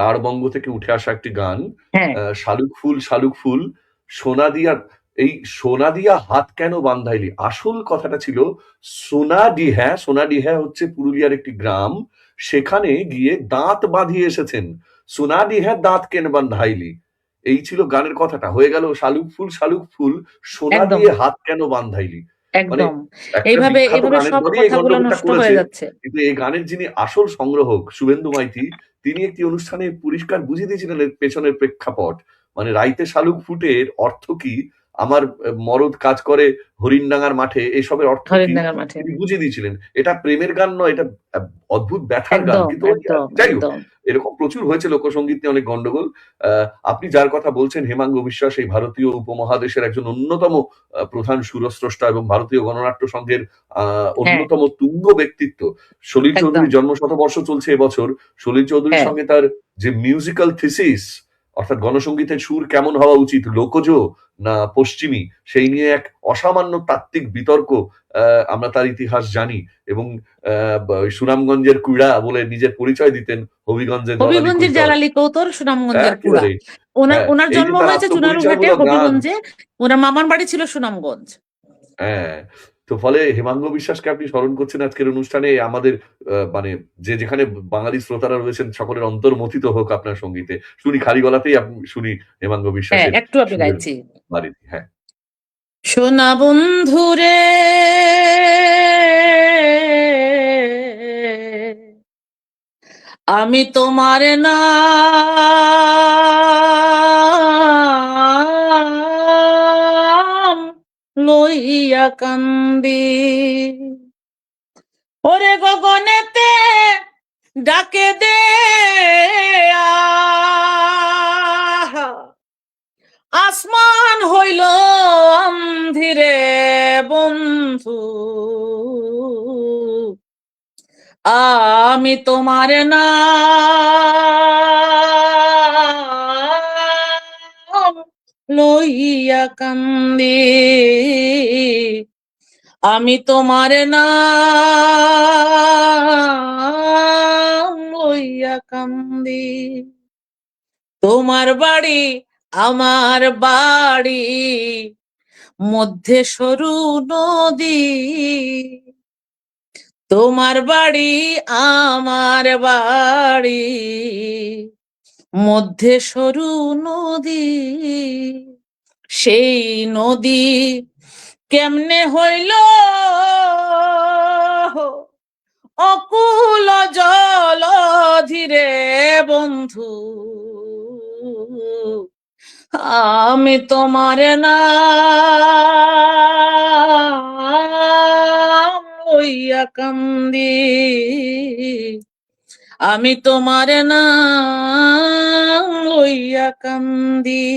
রাঢ় বঙ্গ থেকে উঠে আসা একটি গান, হ্যাঁ, শালুক ফুল শালুক ফুল, সোনা দিয়া, এই সোনা দিয়া হাত কেন বান্ধাইলি, আসল কথাটা ছিল সোনাডিহা। সোনাডিহা হচ্ছে পুরুলিয়ার একটি গ্রাম, সেখানে গিয়ে দাঁত বাঁধিয়ে এসেছেন। সোনাডিহা দাঁত কেন বান্ধাইলি, এই ছিল গানের কথাটা। হয়ে গেল শালুক ফুল, সোনা একদম দিয়ে হাত কেন বান্ধাইলি। মানে একদম। একটা এইভাবে বিখ্যাত এইভাবে গানের সব দলই এই কথাগুলো গন্ডগোলটা নষ্ট করেছে। হয়ে যাচ্ছে। কিন্তু এই গানের যিনি আসল সংগ্রাহক শুভেন্দু মাইতি, তিনি একটি অনুষ্ঠানে পরিষ্কার বুঝিয়ে দিয়েছিলেন এর পেছনের প্রেক্ষাপট। মানে রাইতে শালুক ফুটের অর্থ কি, আমার মরদ কাজ করে হরিণডাঙ্গার মাঠে, এসবের অর্থ কি হরিণডাঙ্গার মাঠে, তিনি বুঝিয়ে দিয়েছিলেন। এটা প্রেমের গান নয়, এটা অদ্ভুত ব্যথার গান। একদম কিন্তু ওই একদম যাই হোক, একদম। এরকম প্রচুর হয়েছে লোকসঙ্গীত নিয়ে অনেক গন্ডগোল। আপনি যার কথা বলছেন হেমাঙ্গ বিশ্বাস, এই ভারতীয় উপমহাদেশের একজন অন্যতম প্রধান সুরস্রষ্টা এবং ভারতীয় গণনাট্য সংঘের হ্যাঁ, অন্যতম তুঙ্গ ব্যক্তিত্ব। সলিল একদম, চৌধুরীর জন্ম শতবর্ষ চলছে এবছর। সলিল চৌধুরীর হ্যাঁ, সঙ্গে তার যে মিউজিক্যাল থিসিস, অর্থাৎ গণসঙ্গীতের সুর কেমন হওয়া উচিত, লোকজ না পশ্চিমী, সেই নিয়ে এক অসামান্য তাত্ত্বিক বিতর্ক, আমরা তার ইতিহাস জানি। এবং সুনামগঞ্জের কুড়া বলে নিজের পরিচয় দিতেন, হবিগঞ্জের জলালি হবিগঞ্জের কৈতর। জালালি কৌতর, সুনামগঞ্জের কুড়া। একেবারে ওনার হ্যাঁ, ওনার এই যে জন্ম তার হয়েছে চুনারুঘাটে, আত্মপরিচয়মূলক গান। হবিগঞ্জে। ওনার মামার বাড়ি ছিল সুনামগঞ্জ। হ্যাঁ, তো ফলে হেমাঙ্গ বিশ্বাসকে আপনি স্মরণ করছেন আজকের অনুষ্ঠানে, আমাদের মানে যেখানে বাঙালি শ্রোতারা রয়েছেন সকলের অন্তর্মথিত হোক আপনার সঙ্গীতে। শুনি খালি গলাতেই শুনি হেমাঙ্গ হ্যাঁ, বিশ্বাসের একটু আমি সুরের গাইছি। বাড়িতে। হ্যাঁ। সোনা বন্ধুরে আমি তোমার নাম লইয়া কান্দি, ওরে গগনেতে ডাকে দে আসমান হইল অন্ধিরে বন্ধু, আমি তোমার নাম লইয়া কান্দি, আমি তোমার নাম লইয়া কান্দি। তোমার বাড়ি আমার বাড়ি মধ্যে সরু নদী, তোমার বাড়ি আমার বাড়ি মধ্যে সরু নদী, সেই নদী কেমনে হইল অকুল জল ধীরে বন্ধু, আমি তোমার নাম লইয়া কান্দি, আমি তোমার নাম লইয়া কান্দি।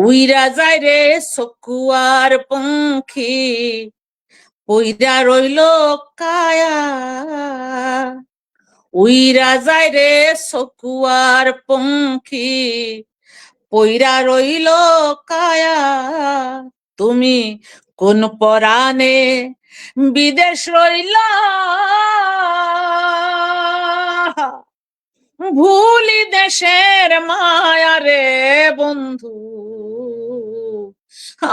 উইরা যায় রে সকুয়ার পঙ্খী, পইরা রইল কায়া, উইরা যায় রে সকুয়ার পঙ্খী, পইরা রইল কায়া, তুমি কোন পরাণে বিদেশ রইল ভুলি দেশের মায়া রে বন্ধু,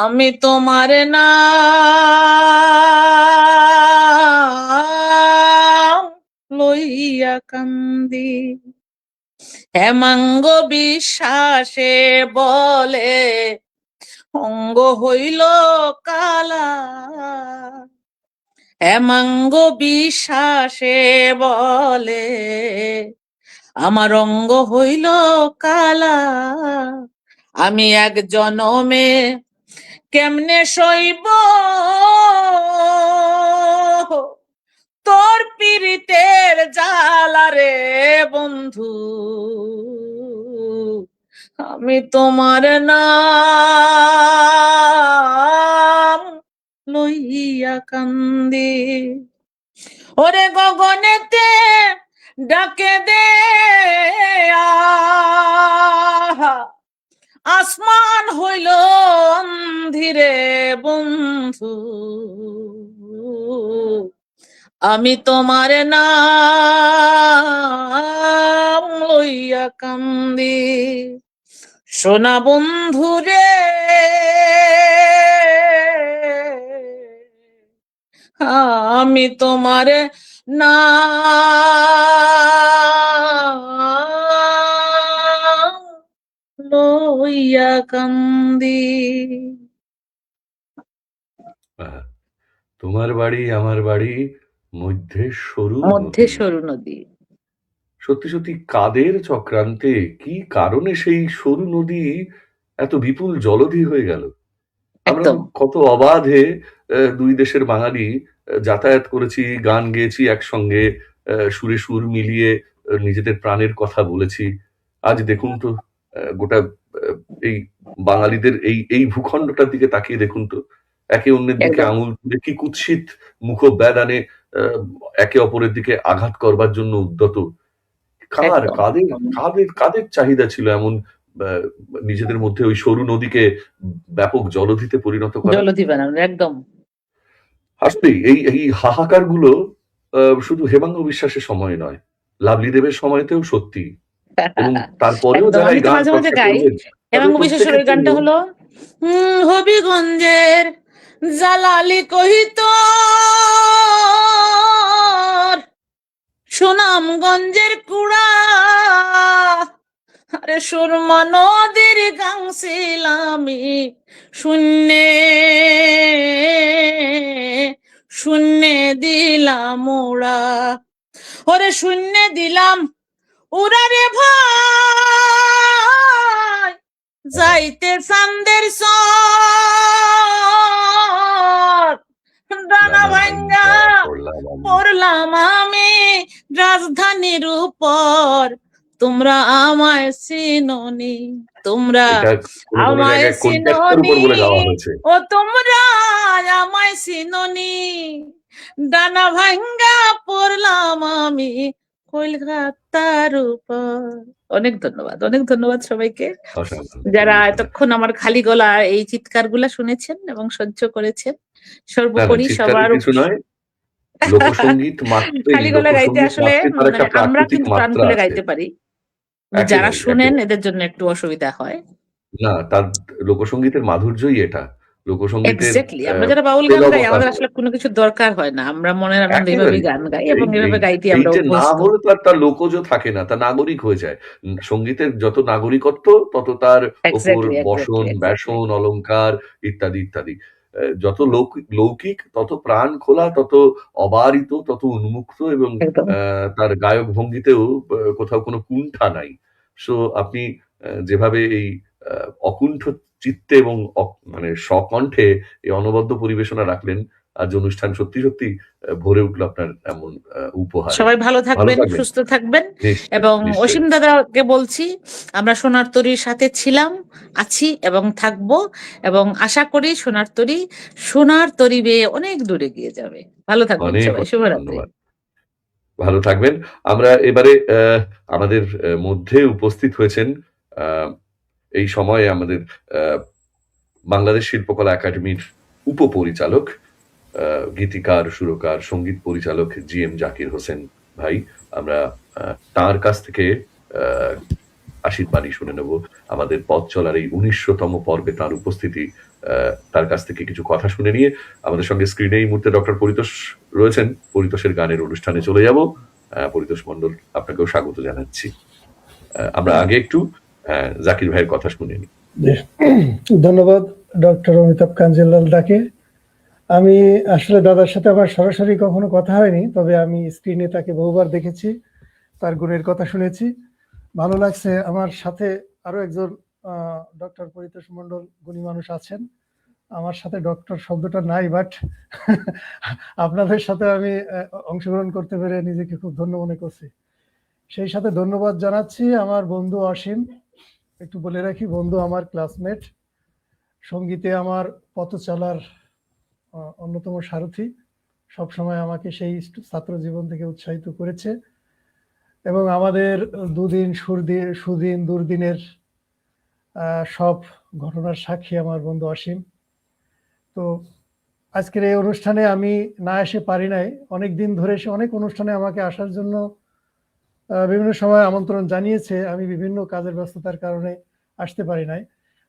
আমি তোমার নাম লইয়া কান্দি, হেমাঙ্গ বিশ্বাসে বলে অঙ্গ হইল কালা, হেমাঙ্গ বিশ্বাসে বলে আমার অঙ্গ হইল কালা। আমি এক জনমে কেমনে সইব তোর পীড়িতের জ্বালা রে বন্ধু, আমি তোমার নাম লইয়া কান্দি। ওরে গগনেতে ডাকে দে আহা, আসমান হইল অন্ধিরে বন্ধু, আমি তোমার নাম লইয়া কান্দি। সোনা বন্ধু রে আমি তোমার নাম লইয়া কান্দি। তোমার বাড়ি আমার বাড়ি মধ্যে সরু মধ্যে নদী। সরু নদী। সত্যি সত্যি কাদের চক্রান্তে, কি কারণে সেই সরু নদী এত বিপুল জলধি হয়ে গেল? আমরা তো একদম কত অবাধে দুই দেশের বাঙালি যাতায়াত করেছি, গান গেয়েছি একসঙ্গে, সুরে সুর মিলিয়ে নিজেদের প্রাণের কথা বলেছি। আজ দেখুন তো গোটা এই বাঙালিদের এই ভূখণ্ডটার দিকে তাকিয়ে দেখুন তো, একে অন্যের দিকে একদম আঙুল তুলে কি কুৎসিত মুখ ব্যাদানে একে অপরের দিকে আঘাত করবার জন্য উদ্যত। একদম কাদের কাদের কাদের চাহিদা ছিল এমন আহ, নিজেদের মধ্যে ওই সরু নদীকে ব্যাপক জলধিতে পরিণত করা? জলধি বানানো একদম। আসলে এই এই হাহাকার গুলো শুধু হেমাঙ্গ বিশ্বাসের সময় নয়, লাভলি দেবের সময়তেও সত্যি, এবং তারপরেও একদম যারা আমি এই তো গান মাঝে মাঝে চর্চা গাই। করবেন হেমাঙ্গ তাদের বিশ্বাসের ওই প্রত্যেকের গানটা জন্য হলো হবিগঞ্জের জালালি কহিত সুনামগঞ্জের কুড়া, আরে সুরমা নদীর গাং ছিলামি শূন্যে শূন্যে দিলাম ওরা, ওরে শূন্যে দিলাম ওরা রে ভাই, যাইতে চান্দের সর ডানা ভাঙ্গা পড়লাম আমি রাজধানীর উপর, তোমরা আমায় চিনোনি, তোমরা এটা কোনো কোনো আমায় জায়গায় কন্ট্যাক্টের উপর চিনোনি, বলে গাওয়া হয়েছে। ও তোমরা আমায় চিনোনি, ডানা ভাঙ্গা পড়লাম আমি কলকাতার উপর। অনেক ধন্যবাদ, অনেক ধন্যবাদ সবাইকে অসাধারণ, যারা অসাধারণ। এতক্ষণ আমার খালি গলা এই চিৎকার গুলা শুনেছেন এবং সহ্য করেছেন। না না, সর্বোপরি চিৎকারের সবার কিছু নয়, লোকসঙ্গীত মাত্রেই, খালি গলা গাইতে লোকসঙ্গীত আসলে মাত্রেই তার একটা মানে আমরা প্রাকৃতিক কিন্তু প্রাণ মাত্রা খুলে আছে। গাইতে পারি, যারা একেবারে শুনেন একেবারে এদের জন্য একটু অসুবিধা হয়। না, তার লোকসঙ্গীতের মাধুর্যই এটা। লোকসঙ্গীতের এক্স্যাক্টলি, আমরা যারা বাউল গান গাই তেজবতা আমাদের হলো। আসলে কোনো কিছু দরকার হয় না, আমরা মনের আনন্দে এভাবেই একেবারেই। গান গাই এই এবং এই এভাবে গাইতে আমরা এইটা না অভ্যস্ত। হলে তো আর তার লোকজ থাকে না, তার নাগরিক হয়ে যায়। সঙ্গীতের যত নাগরিকত্ব তত তার ওপর এক্স্যাক্টলি বসন, এক্স্যাক্টলি ব্যাসন, অলংকার ইত্যাদি ইত্যাদি। যত লৌকিক তত প্রাণ খোলা, তত অবারিত, তত উন্মুক্ত, এবং একদম তার গায়ক ভঙ্গিতেও কোথাও কোনো কুণ্ঠা নাই। সো আপনি যেভাবে এই অকুণ্ঠ চিত্তে এবং মানে স্বকণ্ঠে এই অনবদ্য পরিবেশনা রাখলেন, আজ অনুষ্ঠান সত্যি সত্যি ভরে উঠলো আপনার এমন উপহারে। সবাই ভালো ভালো থাকবেন, থাকবেন। সুস্থ থাকবেন নিশ্চয়ই, এবং নিশ্চয়ই। অসীম দাদাকে বলছি আমরা সোনার তরীর সাথে ছিলাম, আছি এবং থাকবো, এবং আশা করি সোনার তরী বেয়ে অনেক দূরে গিয়ে যাবে। ভালো থাকবেন অনেক সবাই, অনেক শুভরাত্রি। ধন্যবাদ। ভালো থাকবেন। আমরা এবারে আমাদের মধ্যে উপস্থিত হয়েছেন এই সময়ে আমাদের বাংলাদেশ শিল্পকলা একাডেমির উপপরিচালক, গীতিকার, সুরকার, সঙ্গীত পরিচালক জি এম জাকির হোসেন ভাই। আমরা তার কাছ থেকে আশীর্বাণী শুনে নেব। আমাদের পথ চলার এই ১৯০০তম পর্বে তার উপস্থিতি, তার কাছ থেকে কিছু কথা শুনে নিয়ে আমাদের সঙ্গে স্ক্রিনে এই মুহূর্তে ডক্টর পরিতোষ রয়েছেন। পরিতোষের গানের অনুষ্ঠানে চলে যাব। পরিতোষ মণ্ডল, আপনাকেও স্বাগত জানাচ্ছি। আমরা আগে একটু জাকির ভাইয়ের কথা শুনে নিই। ধন্যবাদ ডক্টর অমিতাভ কাঞ্জিলাল দাকে। আমি আসলে দাদার সাথে আমার সরাসরি কখনো কথা হয়নি, তবে আমি স্ক্রিনে তাকে বহুবার দেখেছি, তার গুণের কথা শুনেছি, ভালো লাগছে। আমার সাথে আরো একজন ডক্টর পরিতোষ মণ্ডল গুণী মানুষ আছেন, আমার সাথে ডক্টর শব্দটা নাই, বাট আপনাদের সাথে আমি অংশগ্রহণ করতে পেরে নিজেকে খুব ধন্য মনে করছি। সেই সাথে ধন্যবাদ জানাচ্ছি আমার বন্ধু অসীম। একটু বলে রাখি, বন্ধু আমার ক্লাসমেট, সঙ্গীতে আমার পথ চলার অন্যতম সারথি, সবসময় আমাকে সেই ছাত্র জীবন থেকে উৎসাহিত করেছে এবং আমাদের দুদিন সুদিন দুর্দিনের সব ঘটনার সাক্ষী আমার বন্ধু অসীম। তো আজকের এই অনুষ্ঠানে আমি না এসে পারি নাই, অনেক দিন ধরে সে অনেক অনুষ্ঠানে আমাকে আসার জন্য বিভিন্ন সময় আমন্ত্রণ জানিয়েছে, আমি বিভিন্ন কাজের ব্যস্ততার কারণে আসতে পারি নাই।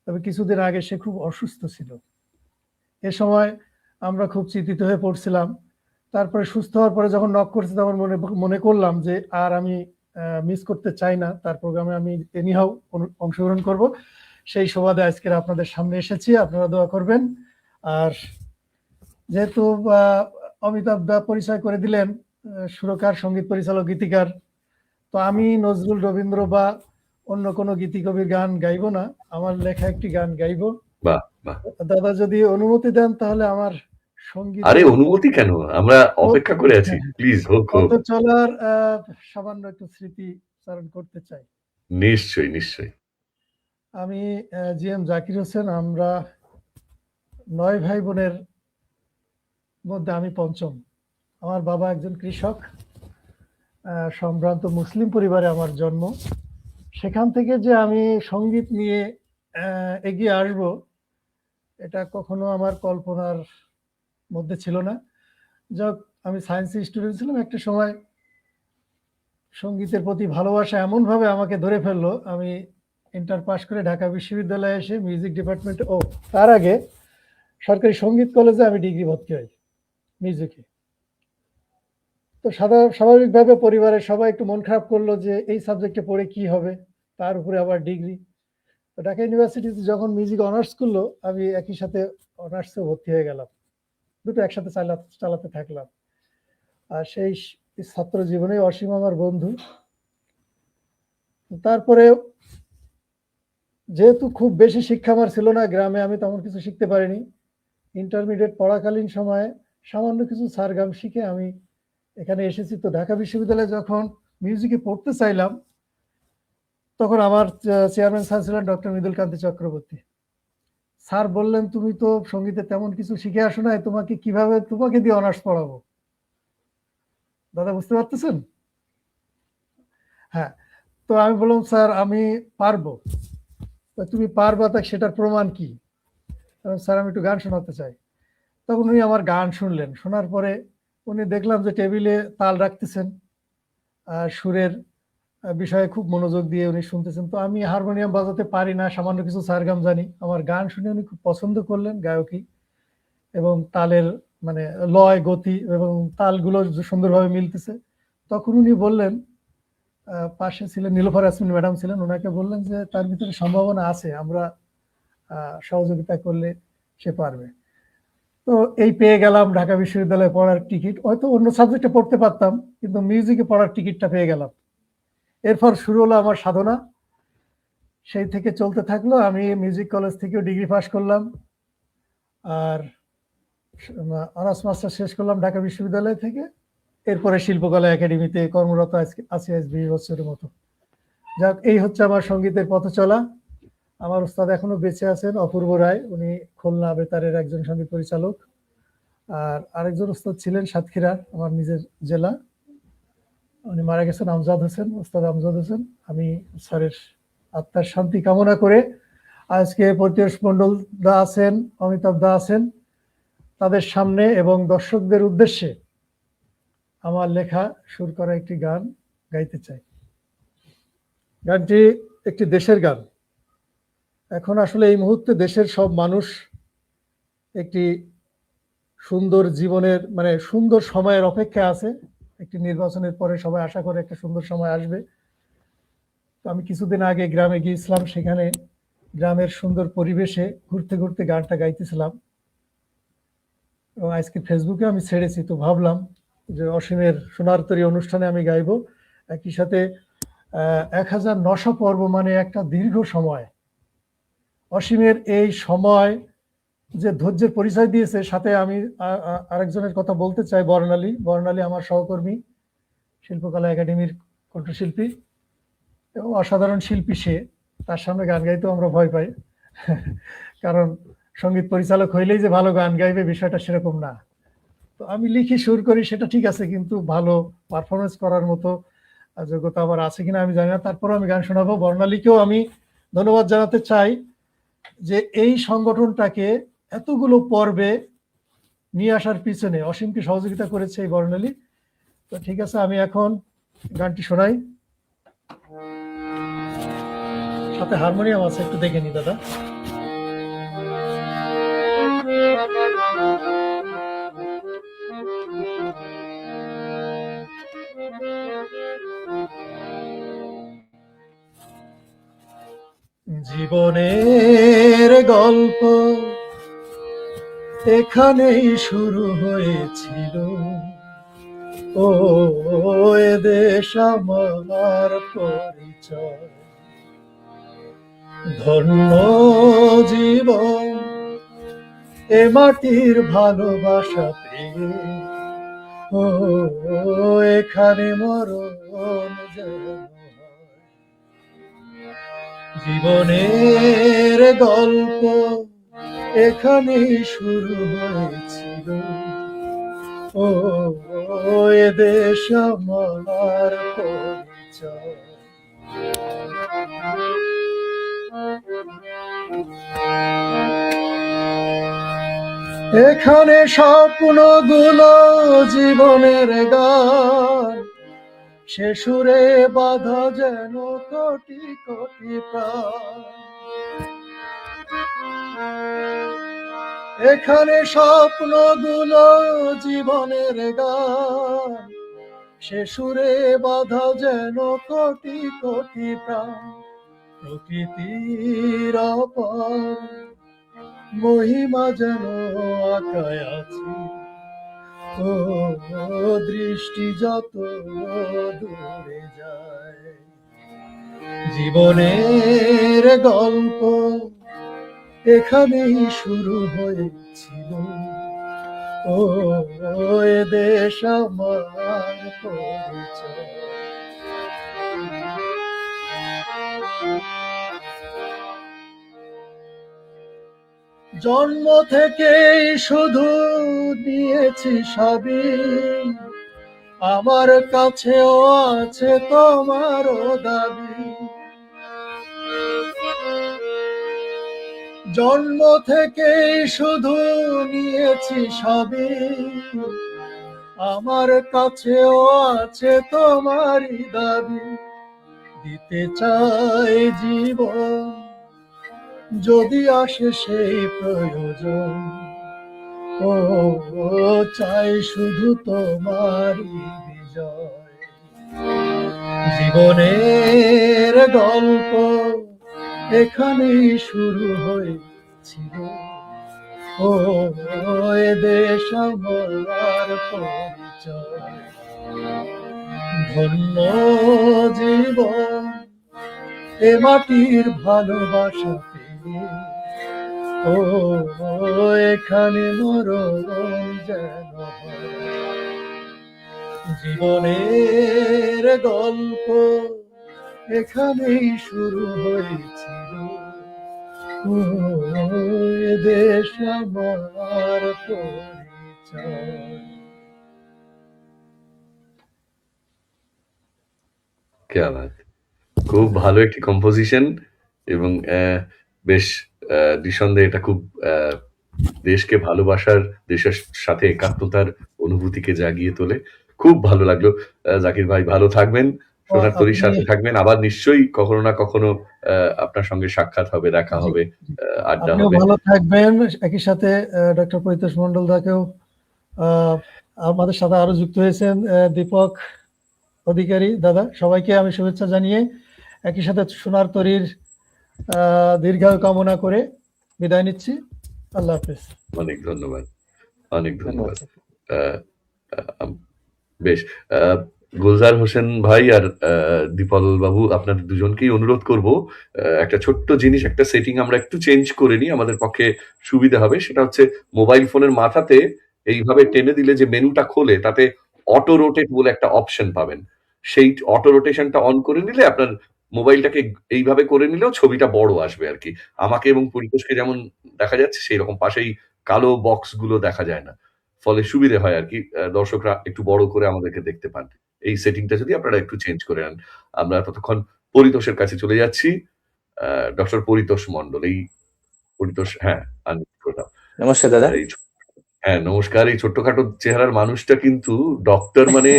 তবে কিছুদিন আগে সে খুব অসুস্থ ছিল, এ সময় আমরা খুব চিন্তিত হয়ে পড়ছিলাম। তারপরে সুস্থ হওয়ার পরে যখন নক করছে তখন মনে করলাম যে আর আমি মিস করতে চাই না, তার প্রোগ্রামে আমি এনিহাও অংশগ্রহণ করব। সেই সুবাদে আজকের আপনাদের সামনে এসেছি, আপনারা দোয়া করবেন। আর যেহেতু অমিতাভ দা পরিচয় করে দিলেন, সুরকার, সঙ্গীত পরিচালক, গীতিকার, তো আমি নজরুল, রবীন্দ্র বা অন্য কোনো গীতিকবির গান গাইবো না, আমার লেখা একটি গান গাইবো। বাহ বাহ, দাদা যদি অনুমতি দেন তাহলে আমার সঙ্গীত। আরে অনুমতি কেন, আমরা অপেক্ষা করে আছি, প্লিজ হোক হোক। পথ চলার সামান্য একটু স্মৃতি চারণ করতে চাই। নিশ্চয়ই নিশ্চয়ই। আমি জি এম জাকির হোসেন, আমরা 9 ভাই বোনের মধ্যে আমি পঞ্চম। আমার বাবা একজন কৃষক, সম্ভ্রান্ত মুসলিম পরিবারে আমার জন্ম। সেখান থেকে যে আমি সঙ্গীত নিয়ে এগিয়ে আসব, এটা কখনো আমার কল্পনার মধ্যে ছিল না। যাক, আমি সায়েন্সের স্টুডেন্ট ছিলাম, একটা সময় সঙ্গীতের প্রতি ভালোবাসা এমনভাবে আমাকে ধরে ফেললো, আমি ইন্টার পাস করে ঢাকা বিশ্ববিদ্যালয়ে এসে মিউজিক ডিপার্টমেন্টে, তার আগে সরকারি সঙ্গীত কলেজে আমি ডিগ্রি ভর্তি হই মিউজিকে। তো স্বাভাবিকভাবে পরিবারের সবাই একটু মন খারাপ করলো যে এই সাবজেক্টে পড়ে কি হবে, তার উপরে আবার ডিগ্রি। তো ঢাকা ইউনিভার্সিটিতে যখন মিউজিক অনার্স করলো, আমি একই সাথে অনার্সে ভর্তি হয়ে গেলাম, দুটো একসাথে চালাতে থাকলাম। আর সেই ছাত্র জীবনে অসীম আমার বন্ধু। তারপরে যেহেতু খুব বেশি শিক্ষা আমার ছিল না গ্রামে, আমি তেমন কিছু শিখতে পারিনি। ইন্টারমিডিয়েট পড়াকালীন সময়ে সামান্য কিছু সারগাম শিখে আমি এখানে এসেছি। তো ঢাকা বিশ্ববিদ্যালয়ে যখন মিউজিকে পড়তে চাইলাম, তখন আমার চেয়ারম্যান স্যার ছিলেন ডক্টর মৃদুল কান্তি চক্রবর্তী। স্যার বললেন, তুমি তো সঙ্গীতে তেমন কিছু শিখে আসো নাই, তোমাকে দিয়ে অনার্স পড়াবো। দাদা বুঝতে পারতেছেন? হ্যাঁ। তো আমি বললাম, স্যার আমি পারবো। তুমি পারবা, তা সেটার প্রমাণ কি? স্যার আমি একটু গান শোনাতে চাই। তখন উনি আমার গান শুনলেন, শোনার পরে উনি দেখলাম যে টেবিলে তাল রাখতেছেন, সুরের বিষয়ে খুব মনোযোগ দিয়ে উনি শুনতেছেন। তো আমি হারমোনিয়াম বাজাতে পারি না, সামান্য কিছু সারগাম জানি। আমার গান শুনে উনি খুব পছন্দ করলেন, গায়কী এবং তালের মানে লয়, গতি এবং তালগুলো সুন্দরভাবে মিলতেছে। তখন উনি বললেন, পাশে ছিলেন নীলোফার ইয়াসমিন ম্যাডাম ছিলেন, ওনাকে বললেন যে তার ভিতরে সম্ভাবনা আছে, আমরা সহযোগিতা করলে সে পারবে। তো এই পেয়ে গেলাম ঢাকা বিশ্ববিদ্যালয়ে পড়ার টিকিট। হয়তো অন্য সাবজেক্টে পড়তে পারতাম, কিন্তু মিউজিকে পড়ার টিকিটটা পেয়ে গেলাম। এরপর শুরু হলো আমার সাধনা, সেই থেকে চলতে থাকলো। আমি মিউজিক কলেজ থেকেও ডিগ্রি পাস করলাম, আর অনার্স মাস্টার শেষ করলাম ঢাকা বিশ্ববিদ্যালয় থেকে। এরপরে শিল্পকলা একাডেমিতে কর্মরত আছি আজ 20 বছরের মতো। যাক, এই হচ্ছে আমার সঙ্গীতের পথ চলা। আমার উস্তাদ এখনো বেঁচে আছেন, অপূর্ব রায়, উনি খুলনা বেতারের একজন সঙ্গীত পরিচালক। আর আরেকজন উস্তাদ ছিলেন সাতক্ষীরার, আমার নিজের জেলা, উনি মারা গেছেন, আমজাদ হোসেন, উস্তাদ আমজাদ হোসেন। আমি স্যারের আত্মার শান্তি কামনা করে আজকে পরিতোষ মণ্ডল দা আছেন, অমিতাভ দা আছেন, তাদের সামনে এবং দর্শকদের উদ্দেশ্যে আমার লেখা সুর করা একটি গান গাইতে চাই। গানটি একটি দেশের গান। এখন আসলে এই মুহূর্তে দেশের সব মানুষ একটি সুন্দর জীবনের মানে সুন্দর সময়ের অপেক্ষায় আছে। একটি নির্বাচনের পরে সবাই আশা করে একটা সুন্দর সময় আসবে। তো আমি কিছুদিন আগে গ্রামে গিয়েছিলাম, সেখানে গ্রামের সুন্দর পরিবেশে ঘুরতে ঘুরতে গানটা গাইতেছিলাম এবং আজকে ফেসবুকে আমি ছেড়েছি। তো ভাবলাম যে অসীমের সোনার তরী অনুষ্ঠানে আমি গাইবো। একই সাথে 1900 পর্ব মানে একটা দীর্ঘ সময়। অসীমের এই সময় যে ধৈর্যের পরিচয় দিয়েছে, সাথে আমি আরেকজনের কথা বলতে চাই, বর্ণালী। বর্ণালী আমার সহকর্মী, শিল্পকলা একাডেমির কণ্ঠশিল্পী এবং অসাধারণ শিল্পী সে। তার সামনে গান গাইতেও আমরা ভয় পাই, কারণ সঙ্গীত পরিচালক হইলেই যে ভালো গান গাইবে বিষয়টা সেরকম না। তো আমি লিখি সুর করি, সেটা ঠিক আছে, কিন্তু ভালো পারফরমেন্স করার মতো যোগ্যতা আমার আছে কিনা আমি জানি না। তারপরও আমি গান শোনাবো। বর্ণালীকেও আমি ধন্যবাদ জানাতে চাই যে এই সংগঠনটাকে এতগুলো পর্বে নিয়ে আসার পিছনে অসীমকে সহযোগিতা করেছে এই বর্ণালী। তো ঠিক আছে, আমি এখন গানটি শোনাই। সাথে হারমোনিয়াম আছে, একটু দেখে নি দাদা। জীবনের গল্প এখানেই শুরু হয়েছিল, ও এ দেশ আমার পরিচয়। ধন্য জীবন এ মাটির ভালোবাসা পেয়ে, ও এখানে মরণ যেন হয়। জীবনের গল্প এখানেই শুরু হয়েছিল, ও এ দেশ আমার পরিচয়। এখানে স্বপ্নগুলো জীবনের গান, সে সুরে বাঁধা যেন কোটি কোটি প্রাণ। এখানে স্বপ্নগুলো জীবনের গান, সে সুরে বাঁধা যেন কোটি কোটি প্রাণ। প্রকৃতির অপার মহিমা যেন আঁকায় আছে, ও দৃষ্টি যত দূরে যায়। জীবনের গল্প এখানেই শুরু হয়েছিল, ও এ দেশ আমার পরিচয়। জন্ম থেকেই শুধু নিয়েছি সবই, আমার কাছেও আছে তোমারও দাবি। জন্ম থেকেই শুধু নিয়েছি সবই, আমার কাছেও আছে তোমারই দাবি। দিতে চাই জীবন যদি আসে সেই প্রয়োজন, ও চাই শুধু তোমারই বিজয়। জীবনের গল্প এখানেই শুরু হয়েছিল, ও এ দেশ আমার পরিচয়। ধন্য জীবন এ মাটির ভালোবাসা পেয়ে, ও এখানে মরণ যেন হয়। জীবনের গল্প এখানেই শুরু হয়েছিল, ও এ দেশ আমার পরিচয়। কে বাত, খুব ভালো একটি কম্পোজিশন এবং বেশ নিঃসন্দেহে এটা খুব দেশকে ভালোবাসার, দেশের সাথে একাত্মতার অনুভূতিকে জাগিয়ে তোলে। খুব ভালো লাগলো। জাকির ভাই ভালো থাকবেন, সোনার তরীর আপনি সাথে থাকবেন। আবার নিশ্চয়ই কখনো না কখনো আপনার সঙ্গে সাক্ষাৎ হবে, দেখা জি, হবে, জি। আড্ডা আপনিও হবে। ভালো থাকবেন। একই সাথে ডক্টর পরিতোষ মন্ডল দাকেও আমাদের সাথে আরো যুক্ত হয়েছেন দীপক অধিকারী দাদা, সবাইকে আমি শুভেচ্ছা জানিয়ে একই সাথে সোনার তরীর দীর্ঘায়ু কামনা করে বিদায় নিচ্ছি। আল্লাহ হাফেজ। অনেক ধন্যবাদ, অনেক ধন্যবাদ। আহ, আহ, বেশ, গুলজার হোসেন ভাই আর দীপল বাবু, আপনাদের দুজনকেই অনুরোধ করব, একটা ছোট্ট জিনিস, একটা সেটিং আমরা একটু চেঞ্জ করে নিই, আমাদের পক্ষে সুবিধা হবে। সেটা হচ্ছে মোবাইল ফোনের মাথাতে এইভাবে টেনে দিলে যে মেনুটা খোলে, তাতে অটো রোটেট বলে একটা অপশন পাবেন। সেই অটো রোটেশনটা অন করে নিলে আপনার মোবাইলটাকে এইভাবে করে নিলেও ছবিটা বড় আসবে আর কি। আমাকে এবং পরিতোষকে যেমন দেখা যাচ্ছে সেই রকম পাশেই কালো বক্স গুলো দেখা যায় না, ফলে সুবিধে হয় আর কি, দর্শকরা একটু বড় করে আমাদেরকে দেখতে পান। এই সেটিংটা যদি আপনারা একটু চেঞ্জ করে নেন। আমরা ততক্ষণ পরিতোষের কাছে চলে যাচ্ছি। ডক্টর পরিতোষ মন্ডল, এই পরিতোষ, হ্যাঁ, unmute করে দাও। নমস্কার দাদা। হ্যাঁ, নমস্কার। এই ছোট্টখাটো চেহারার মানুষটা কিন্তু ডক্টর, মানে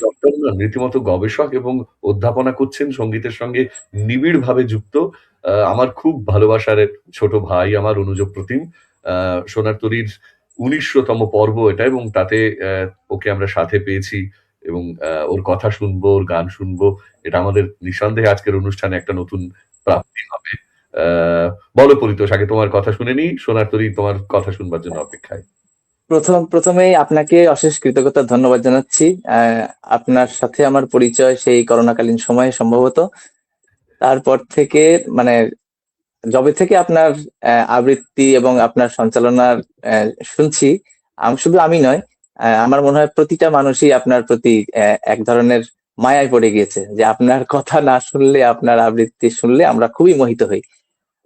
ডক্টর না, রীতিমতো গবেষক এবং অধ্যাপনা করছেন, সঙ্গীতের সঙ্গে নিবিড়ভাবে যুক্ত। আমার খুব ভালোবাসার ছোট ভাই আমার, অনুজ প্রতিম। সোনার তরীর ১৯০০তম পর্ব এটা, এবং তাতে ওকে আমরা সাথে পেয়েছি এবং ওর কথা শুনবো, ওর গান শুনবো। এটা আমাদের নিঃসন্দেহে আজকের অনুষ্ঠানে একটা নতুন প্রাপ্তি হবে। বলো পরিতোষ, আগে তোমার কথা শুনে নি, সোনার তরী তোমার কথা শুনবার জন্য অপেক্ষায়। প্রথমেই আপনাকে অশেষ কৃতজ্ঞতা ধন্যবাদ জানাচ্ছি। আপনার সাথে আমার পরিচয় সেই করোনাকালীন সময়ে সম্ভবত। তারপর থেকে মানে যবে থেকে আপনার আবৃত্তি এবং আপনার সঞ্চালনার শুনছি, শুধু আমি নয়, আমার মনে হয় প্রতিটা মানুষই আপনার প্রতি এক ধরনের মায়ায় পড়ে গিয়েছে, যে আপনার কথা না শুনলে, আপনার আবৃত্তি শুনলে আমরা খুবই মোহিত হই।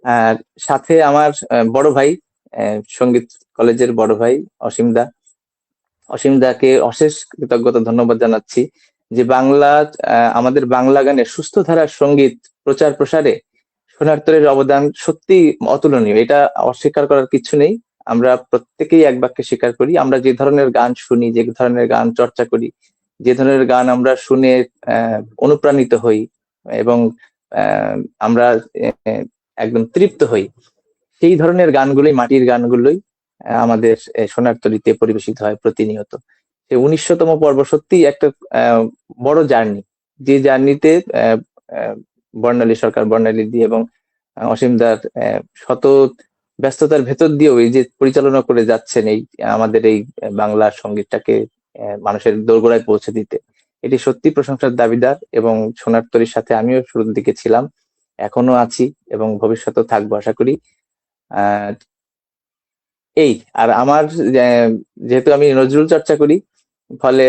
আর সাথে আমার বড় ভাই, সঙ্গীত কলেজের বড় ভাই অসীম দাকে অশেষ কৃতজ্ঞতা ধন্যবাদ জানাচ্ছি, যে আমাদের বাংলা গানের সুস্থ ধারার সঙ্গীত প্রচার প্রসারে সোনার তরীর অবদান সত্যি অতুলনীয়। এটা অস্বীকার করার কিছু নেই। আমরা প্রত্যেকেই এক বাক্যে স্বীকার করি, আমরা যে ধরনের গান শুনি, যে ধরনের গান চর্চা করি, যে ধরনের গান আমরা শুনে অনুপ্রাণিত হই এবং আমরা একদম তৃপ্ত হই, সেই ধরনের গানগুলোই, মাটির গানগুলোই আমাদের সোনার তরীতে পরিবেশিত হয় প্রতিনিয়ত। সেই ১৯০০তম পর্ব সত্যি একটা বড় জার্নি, যে জার্নিতে বর্ণালী সরকার, বর্ণালী দি এবং অসীমদার শত ব্যস্ততার ভেতর দিয়েও এই যে পরিচালনা করে যাচ্ছেন এই আমাদের এই বাংলা সঙ্গীতটাকে মানুষের দোরগোড়ায় পৌঁছে দিতে, এটি সত্যি প্রশংসার দাবিদার। এবং সোনার তরীর সাথে আমিও শুরুর দিকে ছিলাম, এখনো আছি এবং ভবিষ্যতেও থাকবো আশা করি। এই আর আমার যেহেতু আমি নজরুল চর্চা করি, ফলে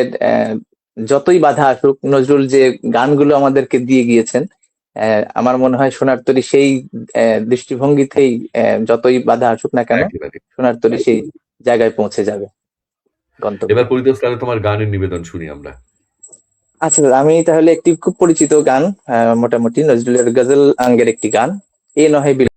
যতই বাধা আসুক, নজরুল যে গানগুলো আমাদেরকে দিয়ে গিয়েছেন, আমার মনে হয় সোনার তরী সেই দৃষ্টিভঙ্গিতেই যতই বাধা আসুক না কেন, সোনার তরী সেই জায়গায় পৌঁছে যাবে, গন্তব্য। এবার পরিতোষ, তাহলে তোমার গানের নিবেদন শুনি আমরা। আচ্ছা, আমি তাহলে একটি খুব পরিচিত গান, মোটামুটি নজরুলের গজল আঙ্গের একটি গান, এ নহে